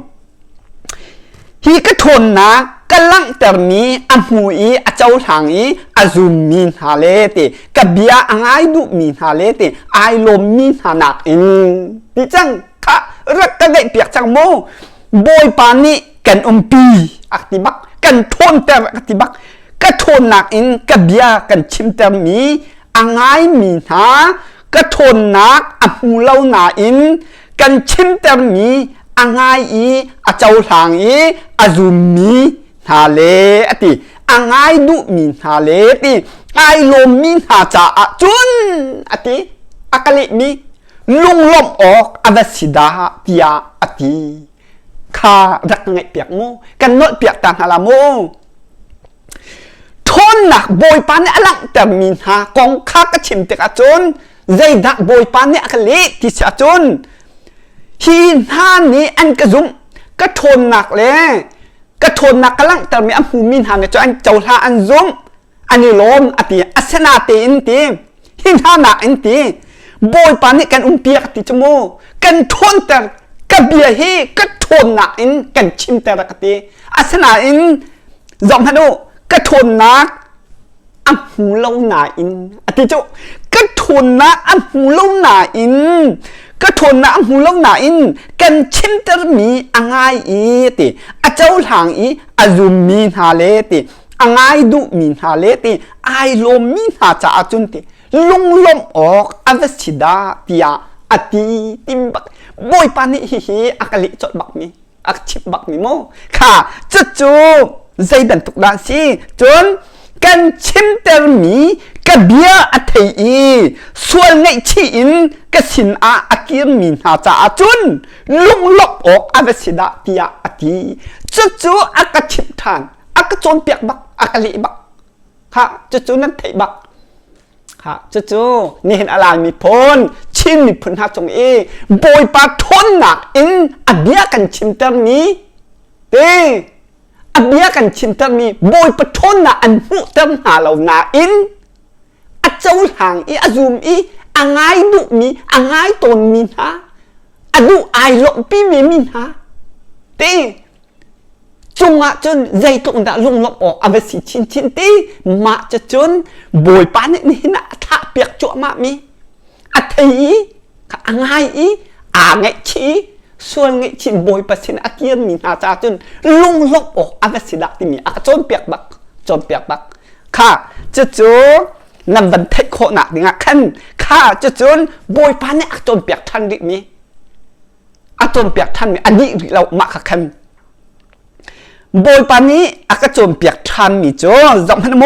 hi cái thôn na cái lăng tờ mi hủ ý châu thằng ý zoom min hà lệ tê cái bia ăn ai đủ min hà lệ tê ai lom min hà nạc in tí chăng khá rất cái đại biệt chăng mô bồi pan ní cần pi tí bắc cần thôn tờ tí bắc cái thôn nạc in cái bia cần chim tờ mi ăn ai min hà cái thôn nạc hủ lâu na in cần chim tờ mi ăn ai ý châu thằng ý zoom mi hà lệ tí ăn ai đủ min hà lệ tí ai lom min hà cha chun tí cái lệ mi lung lom ọc avasida tia tí kha rắc ngay piak mô cần nội piak tàn hà là mô thôn nạc bồi pan nè lặng tèm min hà con khá cái chim tê cả chun dây đạc bồi pan nè cái lệ tí xa chun hi ha ní anh cái dụng cái thôn nạc lệ cái thôn nạc cái lặng tèm mi hủ min hà này cho anh châu tha anh dụng anh đi lom tí asena tê in tí hi ha nạc in tí bồi pan nè cần piak tí cho mô cần thôn tèm cái bia hi cái thôn nạc in cần chim tè cái tí asena in giọng hả đâu cái thôn nạc hủ lâu nà in tí chỗ cái thôn nạc hủ lâu nà in cái thôn nạc hủ lâu nà in cần chim tè mi ăn ai ý tí châu thằng ý zoom min hà lệ tí ăn ai đủ min hà lệ tí ai lom min hà cha chun tí lung lom ọc avasida tia tí tim bạc bồi pan ní hi hi akali chọn bạc mi chip bạc mi mô khá chú dây đần tục đàn si chốn cần chim tè mi cái bia thầy ý xuân ngay chi in cái xin kia min hà cha chun lung lop ọc avasida tia tí chú cái chip than cái chôn piak bạc akali bạc khá chú nên thầy bạc chúนี่เห็นอะไรมีพ้นชิมมีพ้นหาจงบอยปาทนหนักอินเบียกันชิมเตอร์มีเต้เบียกันชิมเตอร์มีบอยปาทนหนักอันหูเตอร์หาเราหนาอินเจ้าหางซูมไงดุมีไงตนมีฮะดูไอหลงปีมีฮะเต้จงจนใจตรงดาลงลบออกเอาไปสิชิ้นตีมาจะจนบอยปานนี่นะถ้าเปียกจั่วมามีทีไงไงชี้ส่วนไงชิ้นบอยปสินเกียนมีนาจาจนลงลบออกเอาไปสิดักที่มีจนเปียกบักค่ะจะจนนั่นบันเทคโคหนักนี่งะขันค่ะจะจนบอยปานนี่จนเปียกทันดิมีจนเปียกทันมีอันนี้เรามาขันบอยปานนี้ก็จมเปียกทันมีจ้จำพันโม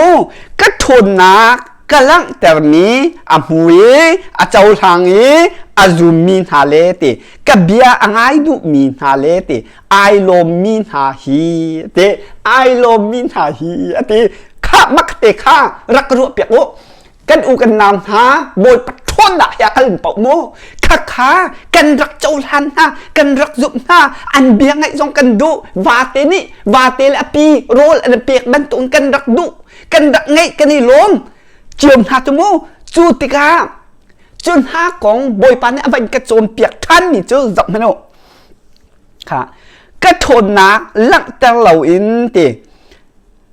ก็ทนนักก็ลังแต่มีหวยเจ้าทางซูมมีหาเลติก็เบียไงดูมีหาเลติไอโลมีหาฮีติไอโลมีหาฮีติข้ามักเตะข้ารักรัวเปียกโมกันอูกันนำหาบอยปัดทนอยากกันเป่าโมข้ากันรักเจ้าทันฮะกันรักจุบฮะอันเบียงไงจงกันดูวาเตนี่วาเตละปีโรลอันเปียกบรรทุกกันรักดูกันรักไงกันนี่ล้มเจียมหาจมูจูติกาจุนหาของบอยปานนี่อะไรกระโจมเปียกทันนี่เจ้าจับมันโอค่ะกระทนนักลักแต่เหล่าอินตี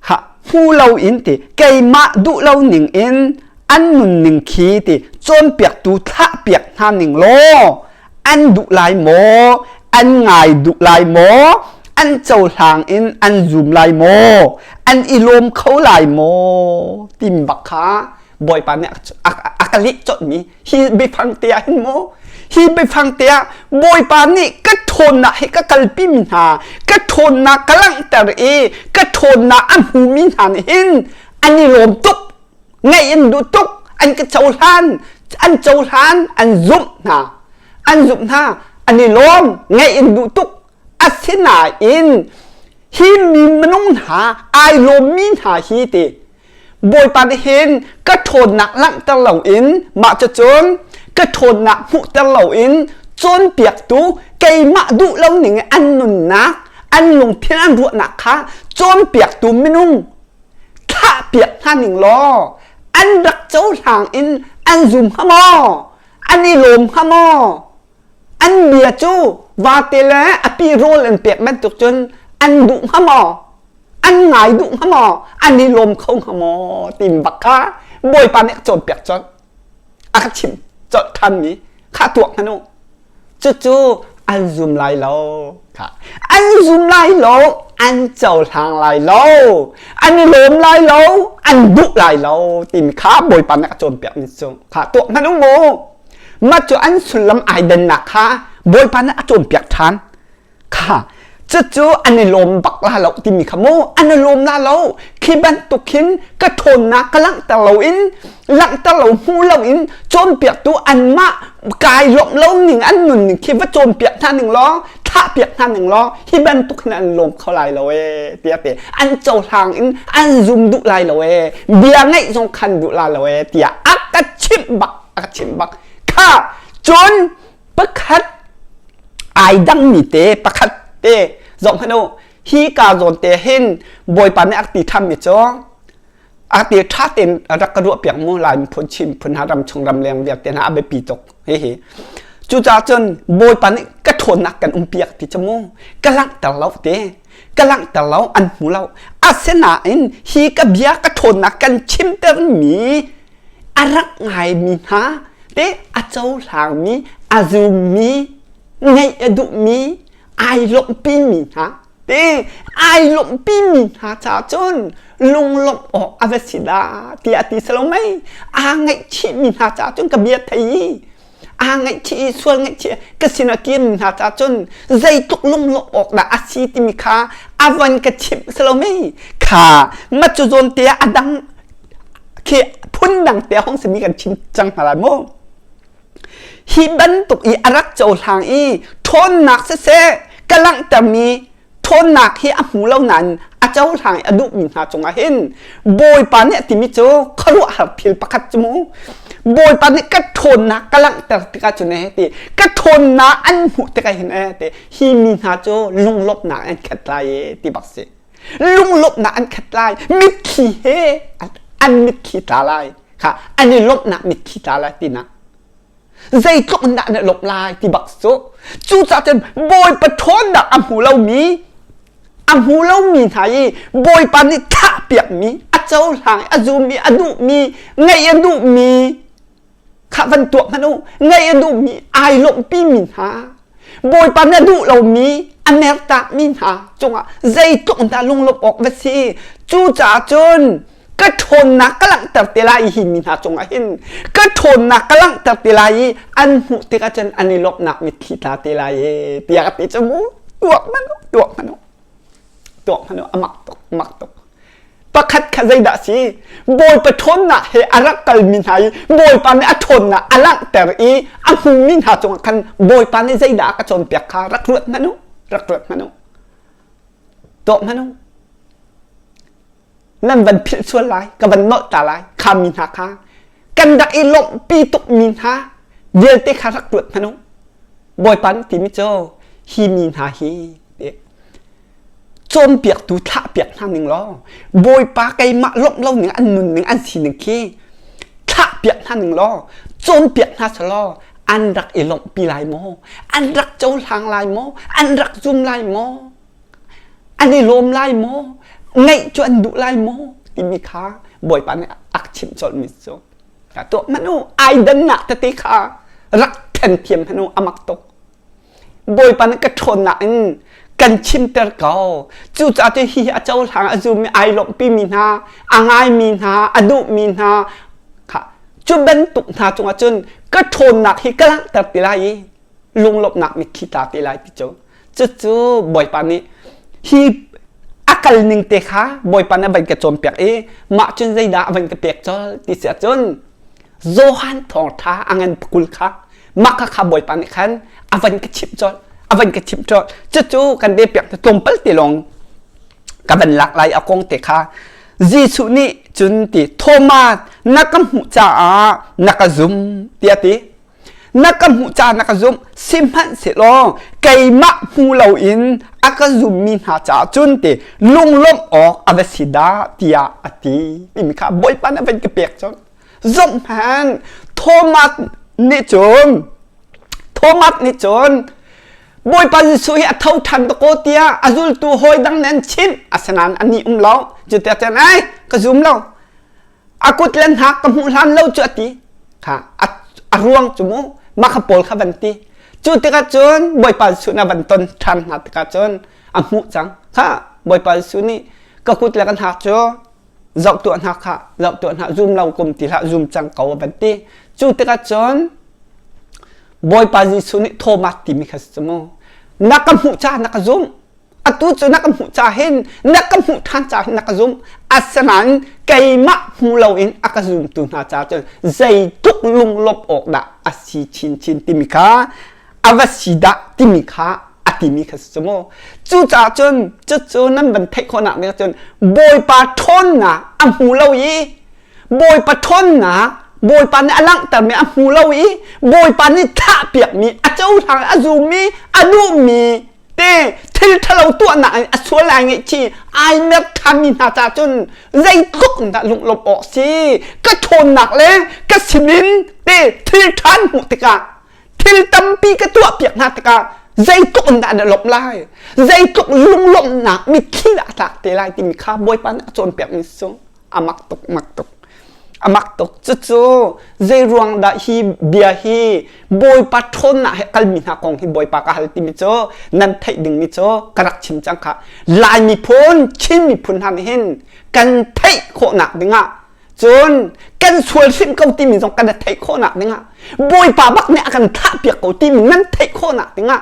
ค่ะห hu lâu in thì cây mạ đủ lâu nỉnh in ăn nụn nỉnh khí thì trôn biếc tu thạ biếc ha nỉnh lo ăn đủ lại mò ăn ngài đủ lại mò ăn châu hàng in ăn zoom lại mò ăn ilom khâu lại mò tìm bạc khá bồi pan này akali chọn mi hi bị phăng tia hin mò hi bị phăng tia bồi pan này cái thôn na hay cái kalpi min ha cái thôn na cái lăng teri cái thôn na ăn hu min ha hin ăn ilom tuk ngay in đủ tuk ăn cái châu han ăn zoom na ăn zoom na ăn ilom ngay in đủ tuk asina in hi min manung ha ai lom min ha hi ti bồi pan hin cái thôn nặng lặng ta lẩu in mà cho chốn cái thôn nặng phụ ta lẩu in chốn biếc tú cây mạ đủ lâu nỉnh ăn nùn nát ăn lùng thiên ăn ruộng nặng khá chốn biếc tú manung thạ biếc ha nỉnh lo ăn đặc châu hàng in ăn zoom ha mò ăn đi lom ha mò ăn bia chú và tê lẽ api roll and biếc men tục chốn ăn đụng ha mò ăn ngài đụng ha mò ăn đi lom không ha mò tìm bạc cá bồi pan này chọn biếc chọn khát chim chọn tham mi khát tuộc ha nô chú ăn zoom lại lâu ăn zoom lại lâu ăn chầu hàng lại lâu ăn đi lom lại lâu ăn đụng lại lâu tìm khá bồi pan này chọn biếc chọn khát tuộc ha nô mô mà cho anh xuân lâm ai đền nạc ha bồi pan này chọn biếc thanค่ะจู่อันนี้ลมบักลาเราที่มีขโมอันนี้ลมลาเราขี้บันตุกินก็ทนนะกำลังตะเราอินหลังตะเราหูเราอินโจมเปียกตัวอันมะกายลมเราหนึ่งอันหนึ่งคิดว่าโจมเปียกท่านหนึ่งล้อท่าเปียกท่านหนึ่งล้อที่บันตุกินอันลมเขาไหลเราเตียเปียอันเจ้าทางอินอันซุ่มดุไหลเราเบียไงสงคันดุไหลเราเตียอักกะชิมบักค่ะจนประคัดไอ้ดังมีเตะประคัดเตะจงพนุฮีกาโจนเตะเห็นบอยปันอักติทำมิจ้องอักติท่าเต็นรักกระดูกเปียกมูลายพ้นชิมพ้นหารำชงรำแรงเรียกเตนหาใบปีตกเฮ้จูจ่าจนบอยปันก็ทนนักกันเปียกติจมูกกำลังแต่เราเตะกำลังแต่เราอันหูเราอาเซนาอินฮีกับเบียก็ทนนักกันชิมเตอร์มีอารักไงมีฮะเตะอาเจ้าหางมีอาซูมีไงดุมีไอหลงปีมีฮะเต้ไอหลงปีมีฮะจ้าจนลุงหลบออกอเวสิดาเตียตีสโลไม่ไงชีมีฮะจ้าจนกับเบียไทยไงชีส่วนไงชีกสินากิมฮะจ้าจนใจตุกลุงหลบออกด่าอาชีติมิคาวันกับชิมสโลไม่ค่ะมาจุโจนเตียอดังเคพุ่นดังเตียห้องสมีกันชิมจังหาลายโมฮิบันตุกอีอารักโจทางอีทนหนักเซ่กำลังแต่มีทนหนักที่อหูเหล่านั้นอาเจ้าทางอดุมินหาจงอาเห็นโบยปานเนี่ยที่มิโจขรุหัดพิลประคัดจมูโบยปานเนี่ยก็ทนนะกำลังแต่ติกาจุนเอติก็ทนนะอันหูติกาเห็นเอติฮิมินหาโจลุงลบหนาอันขัดลายติบักเสลุงลบหนาอันขัดลายมิดขี้เฮอันมิดขี้ตาลายค่ะอันนี้ลบหนามิดขี้ตาลายตินะใจก็มันด่าเนี่ยหลบลายที่บักโซจูจ่าจนบอยปะทนดักอัมหูเรามีไทยบอยปานนี่ท่าเปียกมีอาเจ้าหางอาจูมีอาดุมีไงอาดุมีข้าวันตัวพนุไงอาดุมีไอหลงปีมีหาบอยปานอาดุเรามีอเมริกามีหาจงอ่ะใจก็มันด่าลงลบออกไปสิจูจ่าจนก็ทนนะกำลังตัดเตลายหิมินาจงอาเห็นก็ทนนะกำลังตัดเตลายอันหุติกาจันอันนี้ลบหนักมิดขีตาเตลายเตียกติจมูตัวมันอมักตกประคัดขใจด่าสิบอยปะทนนะเฮอารักกัลมินหายบอยปานนี้อทนนะอลังแต่อีอันหุมินาจงคันบอยปานนี้ใจด่ากระจนเปียกขารักเลือดมนุตัวมนุนั่นวันพิษส่วนไรกับวันนอตาไรคามินหาคากันดักอีลมปีตกมินหาเดียร์ติคารักตรวจพนุบอยปันติมิโจฮีมินหาฮีโจมเปียกตูท่าเปียกทางหนึ่งล้อบอยปาไกมะลบเล่าหนึ่งอันหนึ่งอันสี่หนึ่งขี้ท่าเปียกทางหนึ่งล้อโจมเปียกท่าสลออันรักอีลมปีลายโมอันรักโจทางลายโมอันรักซุ่มลายโมอันนี้ลมลายโมไงจวนดุไลโม ที่มีค่าบ่อยปานนี้อักชิมจนมิโซตัวมนุษย์ไอดันหนักติค่ารักแทนเทียมมนุษย์อมักตกบ่อยปานนี้ก็ทนหนักกันชิมเตอร์เก่าจู่จะที่เฮียเจ้าทางอาจูมีไอหลงปีมีนาอ่างไอมีนาอดุมีนาค่ะจุดเป็นตุกนาจงอาจนก็ทนหนักที่กำลังตัดตีไรลุงหลบหนักมีขี้ตาตีไรที่เจ้าจู่บ่อยปานนี้ที่อากาศหนึ่งเตะขาบ่อยปานนี้เป็นกระโจมเปียกมาจนใจด่าเป็นกระเปียกจอที่เสียจนโซฮันทองท้าอังเงินกุลค่ะมักข้าบ่อยปานนี้ขันอวันกระชิบจออวันกระชิบจอจู่กันเดียเปียกตรงเปิลตีลงกับเป็นหลักหลายอากงเตะขาจีสุนี่จุนติโทมาสนักมุจานักซุมเตียตินักมุจานักซุมสิมันเสลองไก่มะมูเหลาอินอักซุมมินหาจาจุนติลุงล้มออกอเวสิดาเตียอติปิมิค่ะบ่อยปานเป็นกระเปียกจนซอมแฮนโทมัสนิจนบ่อยปานสุยเท่าทันตะโกเตียอาจุลตัวหอยดังนั้นชินอาสนานอันนี้เล่าจุดแต่ไหนก็ซุมเล่าอากุตเล่นหักกับหูลันเล่าจุดตีค่ะอารวงจุมูมาขบวนขบันตีจุดที่กระจนบ่อยปานสุนับันตนทันหักกระจนอามุจังค่ะบ่อยปานสุนี่ก็กุตเล่นหักจ้อจอกตัวหักค่ะจอกตัวหักซุมเล่ากลมตีละซุมจังเก่าบันตีจุดที่กระจนบ่อยปานสุนี่โทมัสติมิคัสโมนักมุจานักซุมอตุจนักมุจาเห็นนักมุทันจานักซุมอาสนันไก่มะมูเหลาอินอักซุมตุนาจาจนใจทุกลุงลบออกดะอาศิชินติมิคาอวสิดะติมิคาอติมิคัสโมจู่จาจนจู่นั้นบันเทคนนักเนี่ยจนบ่อยปาทนนะอัมหูเหลาอีบ่อยปาทนนะบ่อยปานนี้อลังแต่ไม่อมูเลวีบ่อยปานนี้ท่าเปียกมีอาเจ้าทางอาซูมีอาดูมีเต้ที่ทะเลตัวหนักอาสวลายเงี้ยชีไอเมกทำมีนาจาจนใจตุกนะลุงลบออกสิก็ทนหนักเลยก็สิมินเต้ที่ทันหุติกาที่ตั้มปีก็ตัวเปียกนาติกาใจตุกนะเดลบไล่ใจตุกลุงลบหนักมีขี้ละตาเตลัยที่มีข้าบ่อยปานจนเปียกมีส่งอามักตกอามักตกจู่ใจรวงได้ฮีเบียฮีบอยปัทนนะให้กัลมินาของฮีบอยปากฮัลติมิโจนั่นไทยดึงมิโจกระชิมจังค่ะลายมีพ้นชิมมีพ้นหันเห็นกันไทยโคหนักดึงอ่ะจนกันสวยซิมเกาติมิจงกันไทยโคหนักดึงอ่ะบอยปาบักเนี่ยกันท่าเปียกเกาติมินั่นไทยโคหนักดึงอ่ะ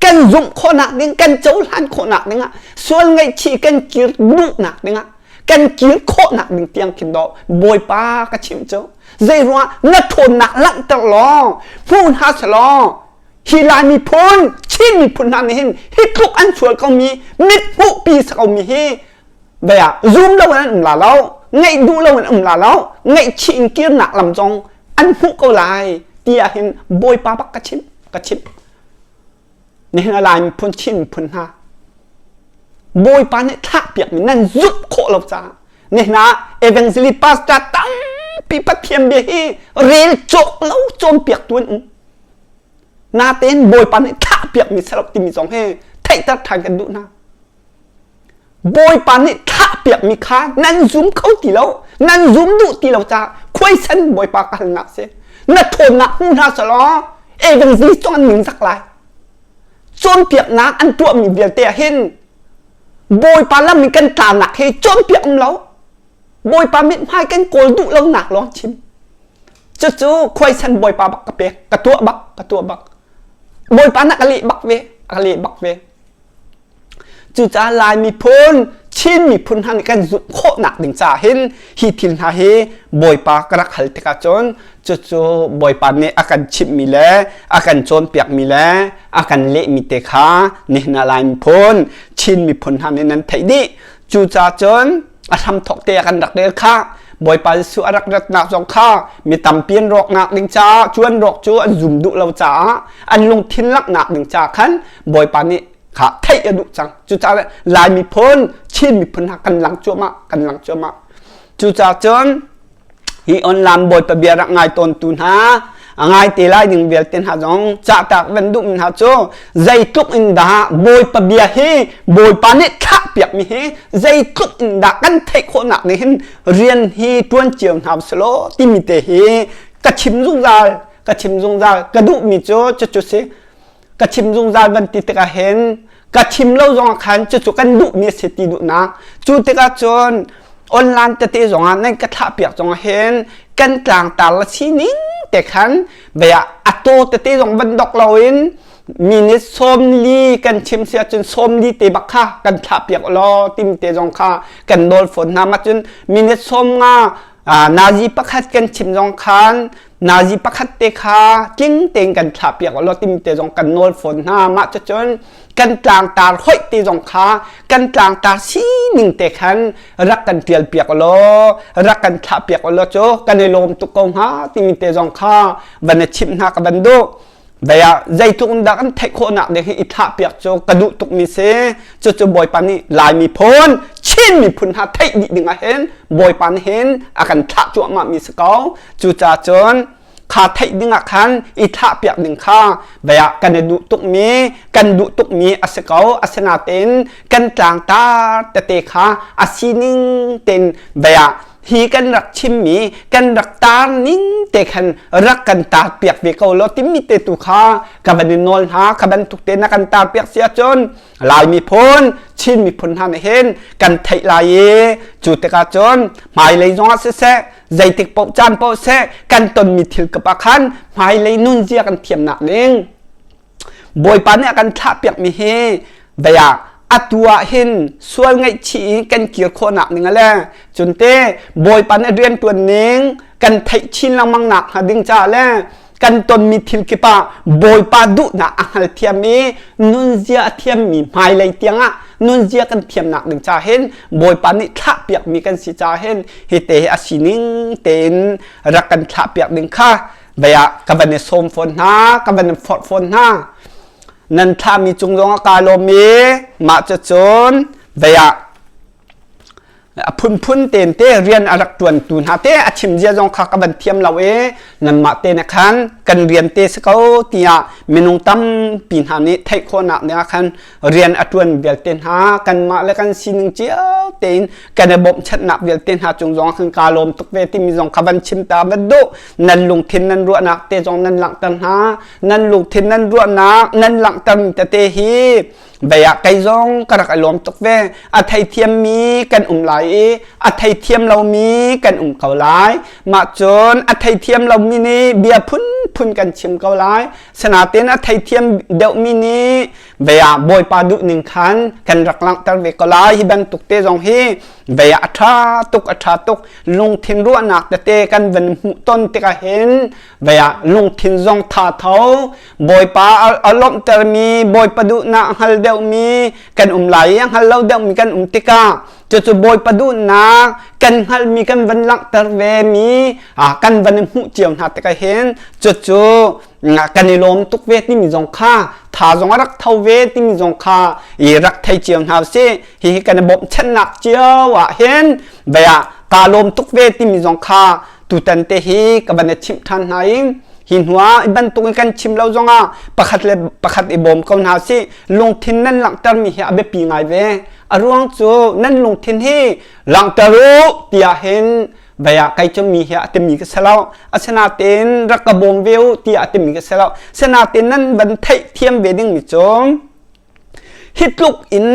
กันยุ่งโคหนักดึงกันเจ้าหลานโคหนักดึงอ่ะส่วนไงชีกันกีดดุหนักดึงอ่ะกันกินโคหนักดึงเตียงกินดอกบอยปากระชิมเจ้าใจรัวนักทนหนักลังตลอดพูนหาสลอฮีลามีพ้นชินมีพ้นนั่นเห็นฮิทุกอันสวยก็มีมิดผู้ปีสก็มีเฮเบียซูมแล้ววันลาแล้วไงดูแล้ววันลาแล้วไงชิงกินหนักลำจงอันผู้ก็ลายเตียเห็นบอยปากกระชิมนี่อะไรมีพ้นชินพ้นหาบอยปานเนี่ยทักเปียกมีนั่นยุบโคเราจ้าเนี่ยนะเอเวนซิลิปัสจะตั้งปีปัทเทียมเบียฮีเรียนจบแล้วจนเปียกตัวนึงนาเต้นบอยปานเนี่ยทักเปียกมีสลับตีมีสองเฮไทยตัดทางกันดูนะบอยปานเนี่ยทักเปียกมีค้านั่นซุ่มเข้าตีแล้วนั่นซุ่มดูตีเราจ้าคุยเส้นบอยปากกันหนักเสียนักโทนนักหูนาสลอเอเวนซิลิจอนหนึ่งสักลายจนเปียกน้ำอันตัวมีเบียร์เตียเห็นบอยปานแล้วมีกันตาหนักให้จนเปียกแล้วบอยปานมีพายกันโกลดุแล้วหนักร้องชิมจู่คุยเส้นบอยปาบักกระเปียกกระตัวบักบอยปานนักกะลีบักเวจู่จ้าลายมีพ้นชินมีพ้นหันกันโคหนักดึงจ่าเห็นฮีทินหาเฮบอยปากระหัลติกาจนจู่บอยปานเนี่ยอาการชิมมีแล้วอาการจนเปียกมีแล้วอาการเละมีเตขาเนี่ยนาลายมีพ้นชินมีพ้นหันในนั้นไทยดิจู่จ้าจนอาทำถกเตะกันดักเดือดข้าบอยปานสุอารักรัตนาสองข้ามีตำเปียนรอกหนักดึงจ่าชวนรอกจูอันซุ่มดุเราจ่าอันลงทินลักหนักดึงจ่าขันบอยปานนี่ข้าไทยดุจังจู่จ้าลายมีพ้นชินมีพ้นหักกันหลังจัวมาจู่จ้าจนฮีออนลามบอยปะเบียรักไงตนตุนฮะ ngay tỷ lại những việc tiền hạt giống trả tạc vẫn đụng hạt cho dây cục in đá bồi pa bia hi bồi pa nét khác biệt mi hi dây cục in đá căn thấy khổ nặng này riêng hi tuân trường học solo tim mi tê hi cả chim dung ra cả đụng mi cho xí cả chim dung ra vẫn tít cả hen cả chim lâu dòng khán cho căn đụng mi sẽ tít đụng na chú tê cả chôn online tê dòng nên cả tháp biệt dòng hen căn tràng tà là xí nínแต่ขันเบียอัตโตเตติจงบันดอกเราเองมีนิสส้มลีกันชิมเสียจนส้มลีเตบักค่ะกันทับเปียกรอติมเตจงค่ะกันโดนฝนน้ำมาจนมีนิสส้มง่านาจีปักขัดกันชิมจงคันนาจีปักขัดเตค่ะจิ้งเต็งกันทับเปียกรอติมเตจงกันโดนฝนน้ำมาจนกันกลางตาห้อยเตจงค่ะกันกลางตาสีหนึ่งเตขันรักกันเตียลเปียกรอรักกันทับเปียกรอโจกันในลมตุกงหาติมเตจงค่ะบันชิมหากับบันโดเบียใจตุกดักเทคโคนักเด็กอิทาเปียกโจกระดูตุกมีเสจะบอยปานี่ลายมีพ้นชินมีพุนหาเทคดิดึงเห็นบอยปานเห็นอาการทักจวมามีสกาวจูจ่าจนขาเทคดึงคันอิทาเปียกดึงข้าเบียกันดูตุกมีกันดูตุกมีอาสกาวอาสนาเต็นกันจางตาเตะขาอาศินิงเต็นเบียฮีกันรักชิมมีกันรักตานิ่งเตะขันรักกันตาเปียกเวกเอาลติมิเตตุขากับบันนอนหากับบันทุกเตนักกันตาเปียกเสียจนลายมีพ้นชินมีพ้นหันเห็นกันไทยลายจุดเตกาจนหมายเลยย้อนเสะใจติกปกจานปกเสะกันตนมีถิลกับปะคันหมายเลยนุ่นเจียกันเทียมหนักเล้งบอยปานเนี่ยกันท่าเปียกมีเฮเบียอัตัวเห็นส่วนไงฉีกันเกี่ยวคนหนักหนึ่งอะไรจนเต้บอยปันเรียนตัวหนึ่งกันไทยชินลังมังหนักหาดึงจ่าแล้วกันตนมีทิลกิปะบอยปาดุหนักอะไรเทียมมีนุนเจียเทียมมีหมายเลยเตียงอ่ะนุนเจียกันเทียมหนักดึงจ่าเห็นบอยปันนี่ทับเปียกมีกันสิจ่าเห็นเฮเตอาชินิงเต็นรักกันทับเปียกดึงข้าเบียกับบันเนี่ยสมฝนหากับบันเนี่ยฟอดฝนหานั่นถ้ามีจงจงอาการลมมีมาจะจนเบียพุ่นเต็นเตเรียนอรักตวนตูนหาเตอชิมเจียจงข้ากับบันเทียมเรานั่นมาเตนคันกันเรียนเตสเขาเตียมินุงตั้มปีนหานี้ไทยคนหนักเนี่ยคันเรียนอตวนเบียเตนหากันมาแล้วกันสินึงเจียวเตนกันในบ่มชัดหนักเบียเตนหาจงจงคือการลมตุกเวทีมีจงข้าบันชิมตาบันดุนั่นลุงทินนั่นรัวหนักเตจงนั่นหลังตันหานั่นลุงทินนั่นรัวหนักนั่นหลังตันเตฮีเบียไกจงกระกลมตุกเวอาไทยเทียมมีกันไหลอาไทยเทียมเรามีกันเขาไหลมาจนอาไทยเทียมเรามีนี่เบียพุ่นกันชิมเขาไหลสนาเตนอาไทยเทียมเดวมีนี่เบียบอยปาดุหนึ่งคันกันรักลังตันเวกไหลฮิบันตุกเตจงฮีเบียอัฐาตุกลงทินรัวหนักเตกันเป็นต้นเตกเห็นเบียลงทินจงท่าเท้าบอยปาอารมณ์เตมีบอยปาดุนักฮัลเดวมีกันไหลยังฮัลเราเดวมีกันติกาจะบอยปาดุนักกันฮัลมีกันวันลักตะเวมีกันวันหูเจียวหาตะกะเห็นจะกันในลมตุกเวที่มีจงค่าถ้าจงรักเท่าเวที่มีจงค่ารักไทยเจียวหาเสียฮีกันบ่มชนะเจียวเห็นเบียกาลมตุกเวที่มีจงค่าตุตันเตฮีกับบันชิมทันไหนหินหัวบันตุกกันชิมเราจงประคัดอิบอมเขาหาสิลงทินนั่นหลังตะมีเฮเบปีไงเวอรวงจูนั่นลงทินฮีหลังตะรู้เตียเห็นเบียใครจะมีเหตุมีกษณะอาสนาเต็นรักกบมวิวที่อาจจะมีกษณะสนาเต็นนั้นบันเทเทียมเวดิ้งมิจงฮิตลุกอิน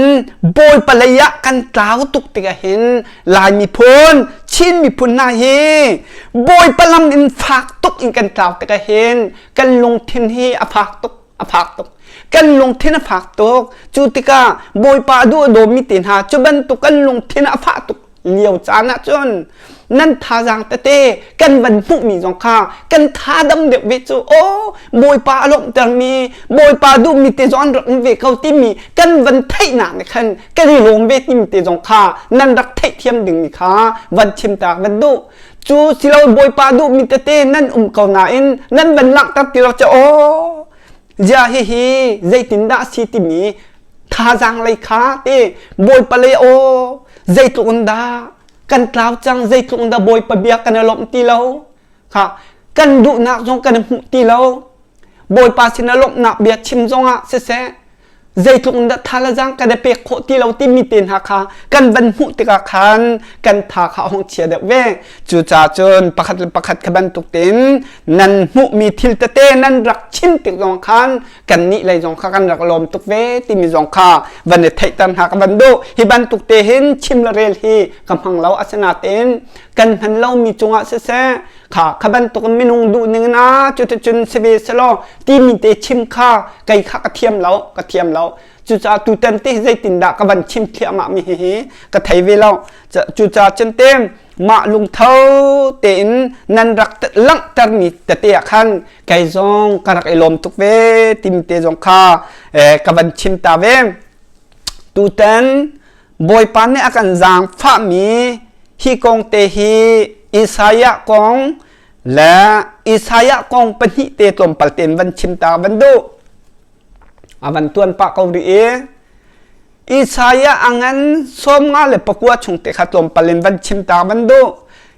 บอยปลายะกันกล่าวตุกติกเห็นลายมีพ้นชินมีพ้นนาเฮบอยปลำอินฝากตุกอินกันกล่าวติกเห็นกันลงทินเฮอภากตุกกันลงทินอภากตุกจุติกาบอยปาดูโดมิตินหาจุบันตุกันลงทินอภากตุกเลี้ยวจานะจนนั่นทาจังเตกันบันมุมีจงข้ากันทาดำเด็กเวจูโอ้บอยปาลมแต่มีบอยปาดูมีเตจอนรักเวเขาที่มีกันวันไทยหนักในคันกันลงเวที่มีเตจงข้านั่นรักไทยเทียมดึงมีข้าวันชิมตากวันดูจูสิเราบอยปาดูมีเตนั่นเขาหนาอินนั่นบันลักตัดที่เราจะโอ้ยาฮีใจตินดาสีที่มีทาจังเลยข้าเต้บอยปาเลโอใจตุนดากันกล่าวจังใจตุนดาบอยปะเบียกันอารมณ์ตีเราค่ะ กันดุนักจงกันหุตีเราบอยปาสินลกนักเบียชิมจงอ่ะเสใจทุกนัดทาลจังกันเปกโคตีเราที่มีเต็นหักกันบันหุติกาคันกันทาขาห้องเชียเดเวจูจ่าจนประคัดขบันตุกเต็นนันหุมีทิลเตเตนันรักชิมติกจงคันกันนี่เลยจงคันรักลมตุกเวที่มีจงคาวันเนไทตันหักบันโดฮิบันตุกเตเห็นชิมละเรลฮีกำพังเราอาสนาเต็นกันหันเรามีจงอ่ะเสขาขบันตุกไม่นุ่งดูหนึ่งนะจุนเสเบสโลที่มีเตชิมข้าไก่ข้ากระเทียมเราจุจ่าตูเต็นเตใจตินดากบันชิมเทียมามีเฮกระไทเวลาจะจุจ่าจนเต็มมาลุงเท้าเต็นนันรักลังตรมีเตียขันไก่จงกระไรลมตุกเวติมเตจงข้ากบันชิมตาเวตูเต็นบอยปานเนี่ยอาการจางฟ้ามีฮีกงเตฮีอิสายะกงและอิสายะกงเป็นฮิเตตลมปัลเตนวันชิมตาบันดูวันตัวนปะเกาหลีอิสายะอังันสมงาเลปกัวชงเตขัดลมปัลเลนวันชิมตาบันดู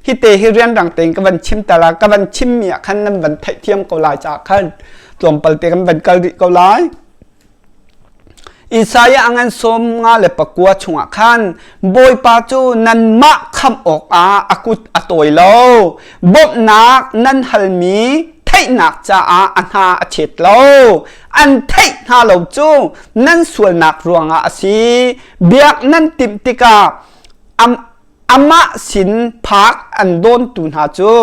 ฮิเตฮิเรียนดังเต็งกับวันชิมตาลากับวันชิมเมียขันนั้นวันไทเทียมเกาหลีจากขันลมปัลเตกันวันเกาหลีอิสายะอังันสมงาเลปกัวชงขันบอยปาจูนันมะคำออกอากุตอตอยโลบบนักนันฮัลมีไทนักจะอันหาเฉดโลอันไทหาเราจูนั่นส่วนนักรวงอาศีเบียกนั่นติมติกาอามาสินพักอันโดนตุนหาจู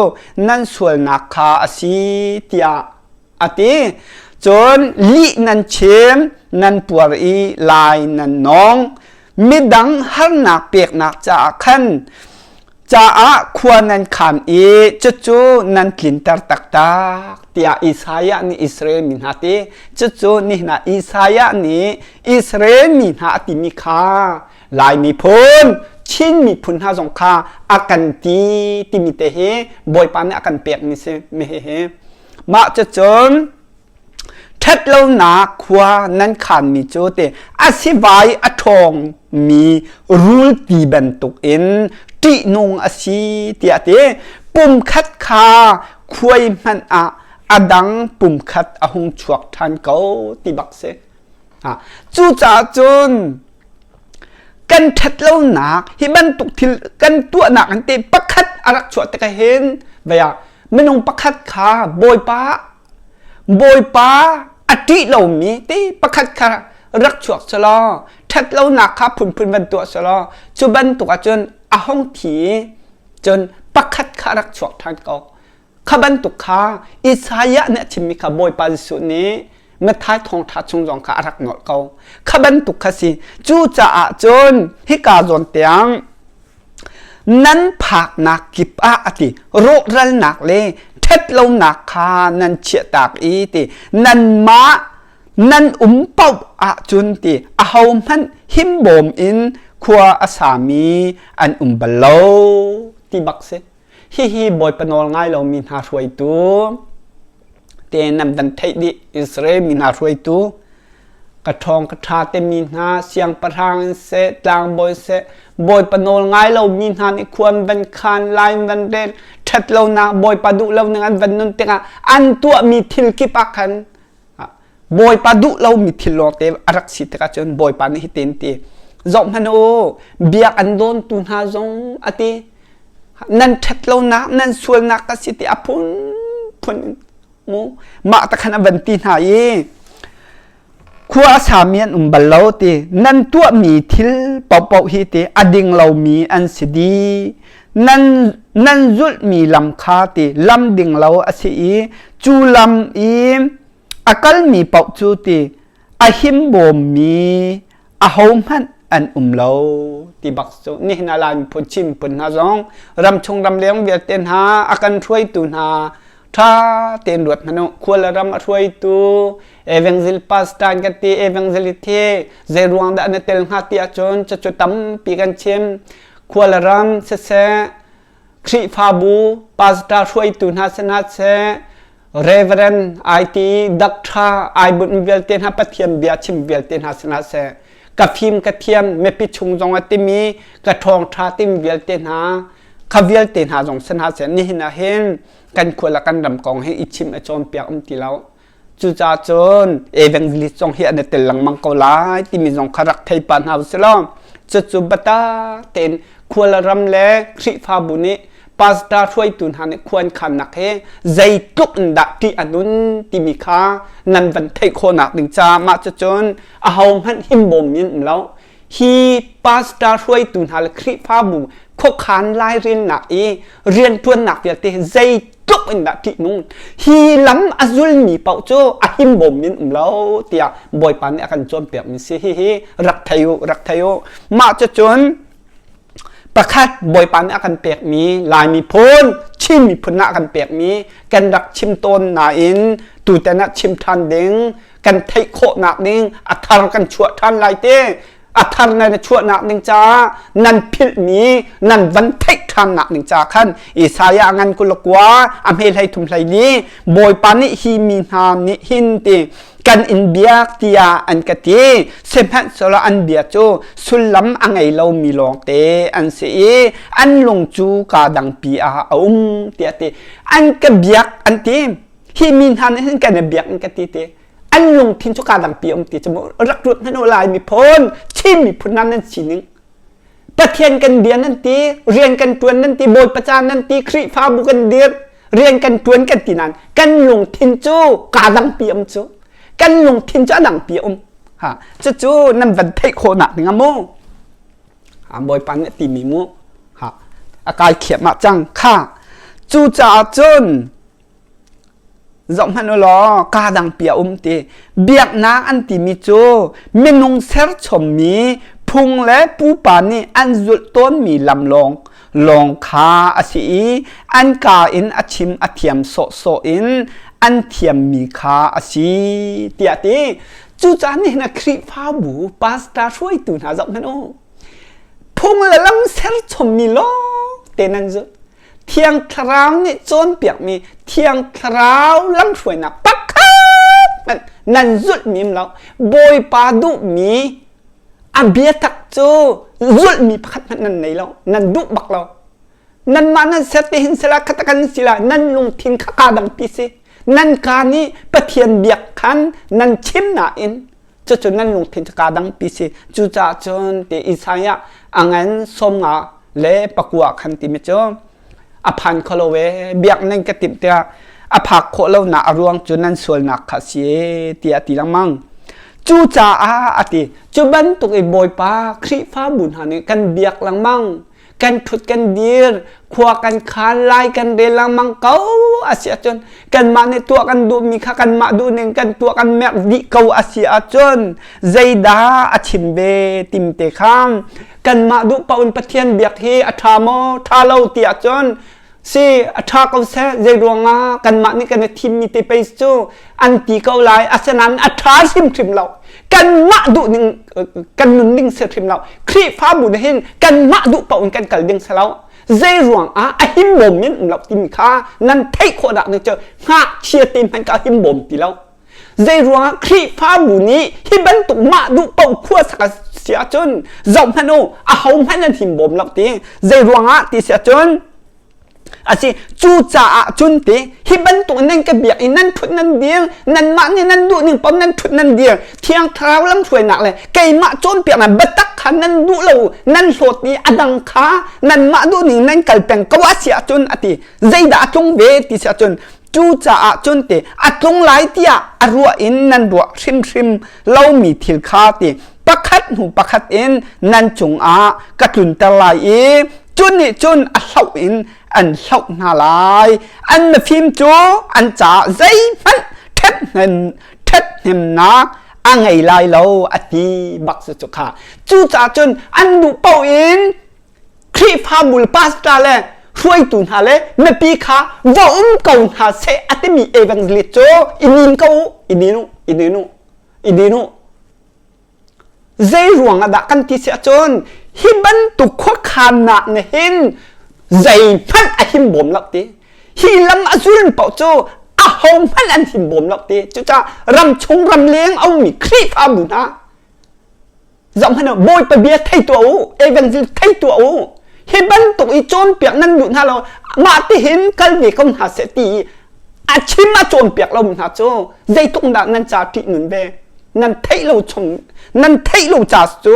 นั่นส่วนนักขาอาศีเตียอติจนลีนันเชมนันปวรีลายนันน้องมิดังหันนักเปียกนักจะขันจะควรนันขานจูนันกลิ่นตตักเตียอิสายะนี่อิสราเอลมินหาติจูนี่นะอิสายะนี่อิสราเอลมินหาติมิคาลายมีพุนชินมีพุนหาสงคาอากันตีติมิเตเฮบอยปานเนี่ยอากันเปียกมิเซเมเฮมาจนทัดเราหนาขวานั้นขันมีโจเตอาศิวายอทองมีรูลตีบันตุกเอ็นตินงอาศิเตียเตปุ่มคัดคาควยมันอดังปุ่มคัดอหงชวกทันเกาติบักเซจูจ่าจนกันทัดเราหนักฮิบันตุกทิลกันตัวหนักอันเตปักคัดอารักชวดตะกะเห็นเวียไม่นงปักคัดขาบอยป้าอติเรามีตีประคัดคารักชวกสลอทัดเราหนักครับพุนบันตัวสลอจุบันตุกจนอาห้องถีจนประคัดคารักชวกทางเกาขบันตุกขาอิสายะเนี่ยชิมิคาบอยปาสุนี้เมื่อท้ายทองทัดชงจงขารักหนอดเกาขบันตุกขสิจูจ่าจนฮิกาจนเตียงนั้นผักนักกิบอติโรรัลนักเลยทัดเราหนักขานันเฉียตากอีตินันมานันเป่าจุนติเอามันหิมบมอินขัวอาสามีอันบลโลติบักเซฮิบอยปนอลง่ายเรามีนาช่วยตัวเตนำดันไทยดิอิสราเอลมีนาช่วยตัวกระทองกระทาเตมีนาเสียงประทางเสตางบอยเสบอยปนอลง่ายเรามีนาในควรเป็นคานลายวันเดนทัดเราหนักบอยปดุเราหนึ่งอันวันนุนเตงอันตัวมีทิลกิปักกันบอยปดุเรามีทิลโลเตอรักสิตกจนบอยปานิฮิเตนตีจบมันโอเบียอันโดนตุนหาจงอตินั่นทัดเราหนักนั่นส่วนหนักกสิติอพุนมูมาตะขันวันตีหายขัวสามีอันบลโลตีนั่นตัวมีทิลเป่าฮิตีอดิงเรามีอันสิดีนั่นจุดมีลำคาติลำดิ่งเราอาศัยจูลำอากัลมีเป่าจูติอาหิมบมมีอาหอมหันอันเราติบักโซนี่นาลานพูดชิมปุ่นนาจงรำชงรำเลี้ยงเวียเตียนหาอากันช่วยตุนหาถ้าเตียนรวดมันควรละรำช่วยตูเอเวงซิลปาสตานกันตีเอเวงซิลิเทเจรวงดานเตลหาติอาจนจะจุดตั้มปีกันเชมควรละรำเสคริฟาบูปาสตาช่วยตุนหาสนัดเซเรเวรนไอทีดักทราไอบุญเวลเตนหาปะเทียมเบียชิมเวลเตนหาสนัดเซกับฟิมกระเทียมเมปิชงจงอติมีกระทองทราติมเวลเตนหา ขวิลเตนหาจงสนาเสนี่นะเห็นกันควรละกันดำกองให้อิชิมไอจอนเปียกตีแล้วจูจ่าจนเอเวนลิจงเฮียนเตลังมังกลายที่มีจงขรักไทยปันหาสลองจุบัตตาเต็นควรละรำเล่คริฟาบุนีปาสตาช่วยตุนหันควรขันนักเฮใจตุกดักที่อนุนที่มีค่านันบันเทโคนักดึงจามาจนอาหงหันหิมบ่มยินแล้วฮีปาสตาช่วยตุนหันคริฟาบุโคขานไล่เรียนหนักเรียนทวนหนักเดียวเตใจตุกดักที่นุ่งฮีล้ำอาจุลมีเป่าโจอาหิมบ่มยินแล้วเตียบ่อยปันเนี่ยกันจนเปียกมีสิฮีรักไทยมาจนประคัดบอยปันอากันเปียกมีลายมีพ้นชิมมีพุนะกันเปียกมีกันดักชิมต้นนาอินตูแต่นักชิมทันเด้งกันไทโคนักเด้งอัฐารกันชั่วทันลายเต้อัฐารในชั่วนักเด้งจ้านันพิลมีนันวันไททันนักเด้งจ้าขันอิสายางันกุลกว่าอเมริกทุมไลนี้บอยปันนี่ฮีมีนามนี่หินตีกันอินเบียกที่อันกติเซมฮันสละอันเบียจูสุลลัมอังไงเรามีลองเตอันเสียอันลงจูกาดังปีอาเตียเตอันกะเบียกอันตีฮิมินฮันเห็นกันเบียกอันกติเตอันลงทิ้งจูกาดังปีตีจมูกรักรุดนั่นโอลายมีพ้นชิมมีพ้นนั่นสินึงประเทียนกันเดียนนั่นตีเรียนกันตัวนั่นตีโบยประจานนั่นตีคริฟ้าบุกันเดียเรียนกันตัวกันตีนั้นกันลงทิ้งจูกาดังปีจูกันลงทิ้งจ้าดังปีฮะจูนั่นวันเทโคนักหนึ่งโมบอยปันเนี่ยตีมีโมฮะอากาศเขียบมาจังค่ะจูจ่าจนจอมฮันโลกาดังปีตีเบียกนาอันตีมีจูเมนุงเซอร์ชมมีพุงและปูปานี่อันจุดต้นมีลำลองคาอาศีอันกาอินอาชิมอาเทียมโซอินอันเทียมมีคาอาศีเตียตีจูจานนี่นะคริฟ้าบูปาสตาช่วยตุนหาจอมฮันโอพุงและลำเซอร์ชมมีโลเตนันจุเทียงคราวนี่จนเปียกมีเทียงคราวลังช่วยนักปักคัดนั่นจุดมีมแล้วบอยปาดุมีอาเบียตักโจจุดมีพัดนั่นไหนแล้วนั่นดุบักเรานั่นมานั่นเสติหินสละคัตกันสิละนั่นลงทิ้งข้าดังปีเสนั่นการนี้ปะเทียนเบียกขันนั่นชิมนาอินจนนั่นลงทิ้งข้าดังปีเสจูจ่าจนเตอิสายะอังเงินสมงาเล่ปะกัวขันติมิจออภันคโลเวเบียกนั่นกติมเตียอภักโคเลวนาอรวงจนนั่นส่วนนักขัดเสียเตียตีลังมังจูจ่าอาติจูบันตุกไอบอยปาคริฟ้าบุญหานี่กันเบียกลังมังกันทุดกันเดียร์ขวากันคานไล่กันเรลังมังเกาอาเซียจนกันมาในตัวกันดูมีข้ากันมาดูหนึ่งกันตัวกันแมกดิเกาอาเซียจนใจดาอาชิมเบติมเตข้ามกันมาดูปอุนปะเทียนเบียกเฮอัฐามอทาเลาเตียจนสิอัฐาเกาเสใจดวงากันมานี่กันทิมมีเตไปจูอันตีเกาไลอาเซนันอัฐาชิมทิมเรากันมาดูหนึ่งกันหนึ่งนิ่งเสียทิมเราครีฟ้าบุญเห็นกันมาดูปอุนกันกัลดึงเสลาใจรวงอาหิมบ่มนี่เราติมข้านั่นไทยโคดักเนี่ยเจอหักเชียติมให้กับหิมบ่มตีเราใจรวงครีฟ้าบุญนี้ที่บรรทุกมาดูปอุขั้วสักเสียจนจอมพนุอาหงให้นั่นหิมบ่มเราตีใจรวงตีเสียจนอาชีจูจ่าจุนตีฮิบันตุนั่นก็เบียกนั่นทุนนั่นเดียงนั่นมานี่นั่นดูนี่ปมนั่นทุนนั่นเดียงเที่ยงเท้าล้ำช่วยหนักเลยไก่มาจนเปียกนั่นบัตักขันนั่นดูเรานั่นโสดนี่อดังขานั่นมาดูนี่นั่นกัลเป็งก็ว่าเสียจนอติใจด่าจงเวติเสียจนจูจ่าจนตีอัดลงหลายเตียอรัวอินนั่นรัวชิมเรามีทิลคาตีปักขัดหูปักขัดอินนั่นจงกระตุนตะไลจุนนี่จุนอัลเลาอินอันเล่านาลายอันมาฟิมจูอันจ่าใจมันเท็ดเห็นนักอังไงลายเราอธิบักสุจุขาจูจ่าจุนอันดูเป่าอินครีฟาบุลปาสตาเลช่วยตุนหาเลไม่ปีขาว่าเก่าหาเสอติมีเอวังเลิโจอินินเก่าอินินุใจรวงอดักกันที่เสียจนฮิบันตุขวขานนักเห็นใจพันอาหิมบ่มลักตีฮิลังอาจุนเป่าโจอาหงพันอันหิมบ่มลักตีจุจ้ารำชงรำเลี้ยงเอามีครีฟ้าบุญนะจำพันเอาบอยไปเบียไทยตัวเอเวนซิไทยตัว hi ban tok i chon piak nan lu na lo ma ti hin kal vi kom ha se ti a chima chon piak lo na cho zai tok da nan cha ti nun be nan thai lo chong nan thai lo cha cho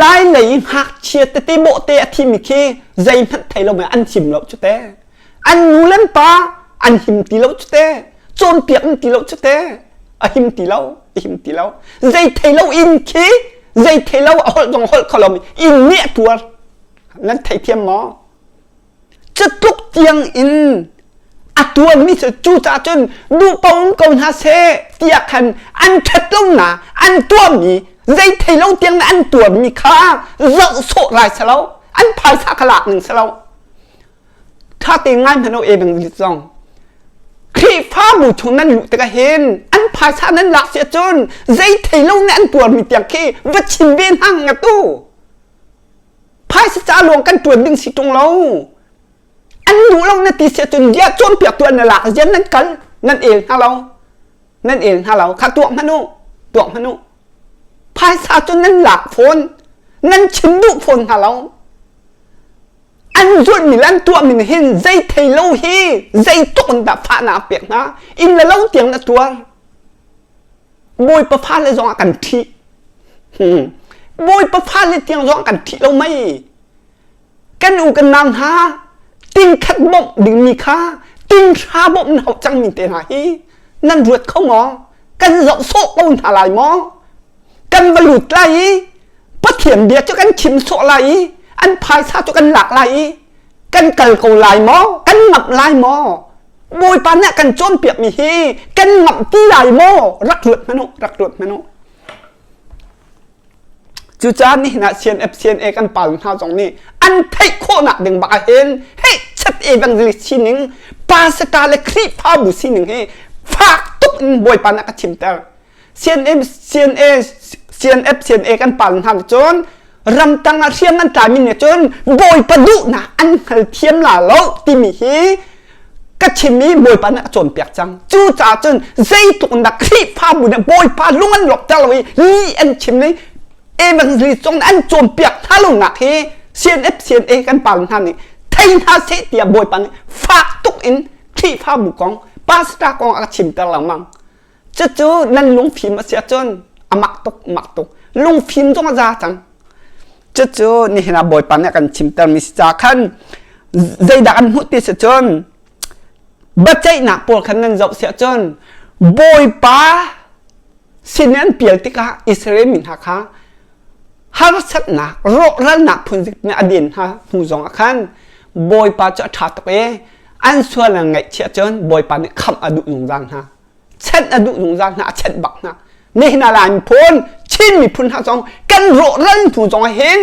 lai lấy hạt chia tê bộ tê thì mình khi dây mất thầy lâu mà ăn chìm lâu chút té ăn ngu lên pa ăn hìm tí lâu chút té trôn tiệm tí lâu chút té hìm tí lâu dây thầy lâu in khí dây thầy lâu ở trong hội column in nhẹ tuột nên thầy thiêm mó chất lúc tiếng in tuột mi sẽ chu cha chân đủ bông câu ha xe tiệc hành ăn thật lâu nà ăn tuột mi dây thầy lâu tiếng ăn tuột mi khá rộng sổ lại sao lâu ăn phải xa khá lạc nừng sao lâuถ้าตีง่ายมันเอาเองเป็นลิซองขี้ฟ้าบุชงนั้นอยู่แต่ก็เห็นอันภายชานั้นหลักเสียจนใจไทยเล่าเนี่ยอันตัวมีเตียงขี้วัดชินเบียนหั่งกับตู้ภายชาหลวงกันตัวดึงสิตรงเราอันอยู่เราเนี่ยตีเสียจนเดียจนเปียกตัวนั่นหลักเย็นนั่นกันนั่นเองฮะเราข้าตัวมันนู่ภายชาจนนั้นหลักฝนนั่นชินดุฝนฮะเราอันรุ่นมีลันตัวมีเห็นใจไทยเล่าฮีใจต้นดับฟ้าหนาเปียกนะอินแล้วเล่าเตียงนะตัวบอยประฟ้าเลยร้องกันทีบอยประฟ้าเลยเตียงร้องกันทีเราไม่กันอูกันนางฮะติ้งขัดบ่มดึงมีค่าติ้งชาบ่มเขาจังมีเตนาฮีนั่นรวดเขาหมอกันเหลาโซ่ปูนอะไรหมอกันบรรลุไรปะเถียนเดียจะกันชิมโซ่ไรอันภายชาจะกันหลากหลายกันเกลกูลายหมอกันงับลายหมอบอยปานเนี่ยกันโจนเปียกมีฮีกันงับที่ลายหมอรักหลุดมนุจู่จ้านี่นะเซียนเอฟเซียนเอกันป่าหน้าตรงนี้อันไทยโคนักดึงบาเห็นเฮ้ชัดเอวังลิชีหนึ่งปาสตาเลครีพาบุษีหนึ่งเฮ้ฝากตุกบอยปานเนี่ยกันชิมเตอร์เซียนเอเซียนเอกันป่าหน้าจนรำตังอาเทียมมันตายมินเนี่ยจนบอยประดุนะอันเทียมหล่าโลที่มีฮีก็ชิมีบอยปานะจนเปียกจังจู่จ่าจนใจตุกนักคลิปพาบุญบอยปาลุงอันหลบตาเลยลีอันชิมเลยเอวังลีจงอันจนเปียกท่าลุงนักฮีเซียนเอกันปาลท่านนี่ไทยท่าเสียเตียบอยปานี่ฝากตุกอินคลิปพาบุกองปาสตากองอาชิมตะหลังมังจู่นั่นลุงฟิล์มเสียจนมักตุกลุงฟิล์มจงอาจจังจู่นี่นะบอยปานเนี่ยกันชิมเตอร์มิสจากขันใจดักมุติเสียจนบัดใจหนักปวดขันนั้นจบเสียจนบอยป้าสินันเปียติกาอิสราเอลมินฮักฮะฮาร์สัตนักโรคระหนักพุ่งสิในอดีตฮะผู้จงขันบอยป้าจะทัดตัวเองอันส่วนไงเสียจนบอยป้าเนี่ยคำอดุลงจังฮะเช่นอดุลงจังฮะเช่นบักนะนี่นาลานพ้นชินมีพุ่นหาจงกันโรรันผู้จงเห็น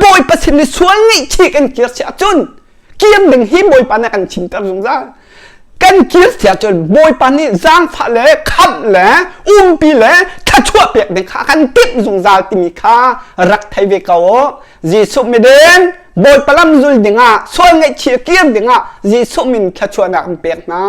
บอยประสิทธิ์ส่วนนี้ชี้กันเกียร์เสียจนเกียร์ดึงหิบอยปานกันชิมตาจงจ้ากันเกียร์เสียจนบอยปานนี้จางฟ้าเลยขับเลยปีเลยถ้าชั่วเปียกเด็กขากันติดจงจ้าติมีขารักไทยเวกเอาจีสุมิเดนบอยปลำจุลดึงอ่ะส่วนนี้ชี้เกียร์ดึงอ่ะจีสุมินถ้าชั่วนักเปียกนะ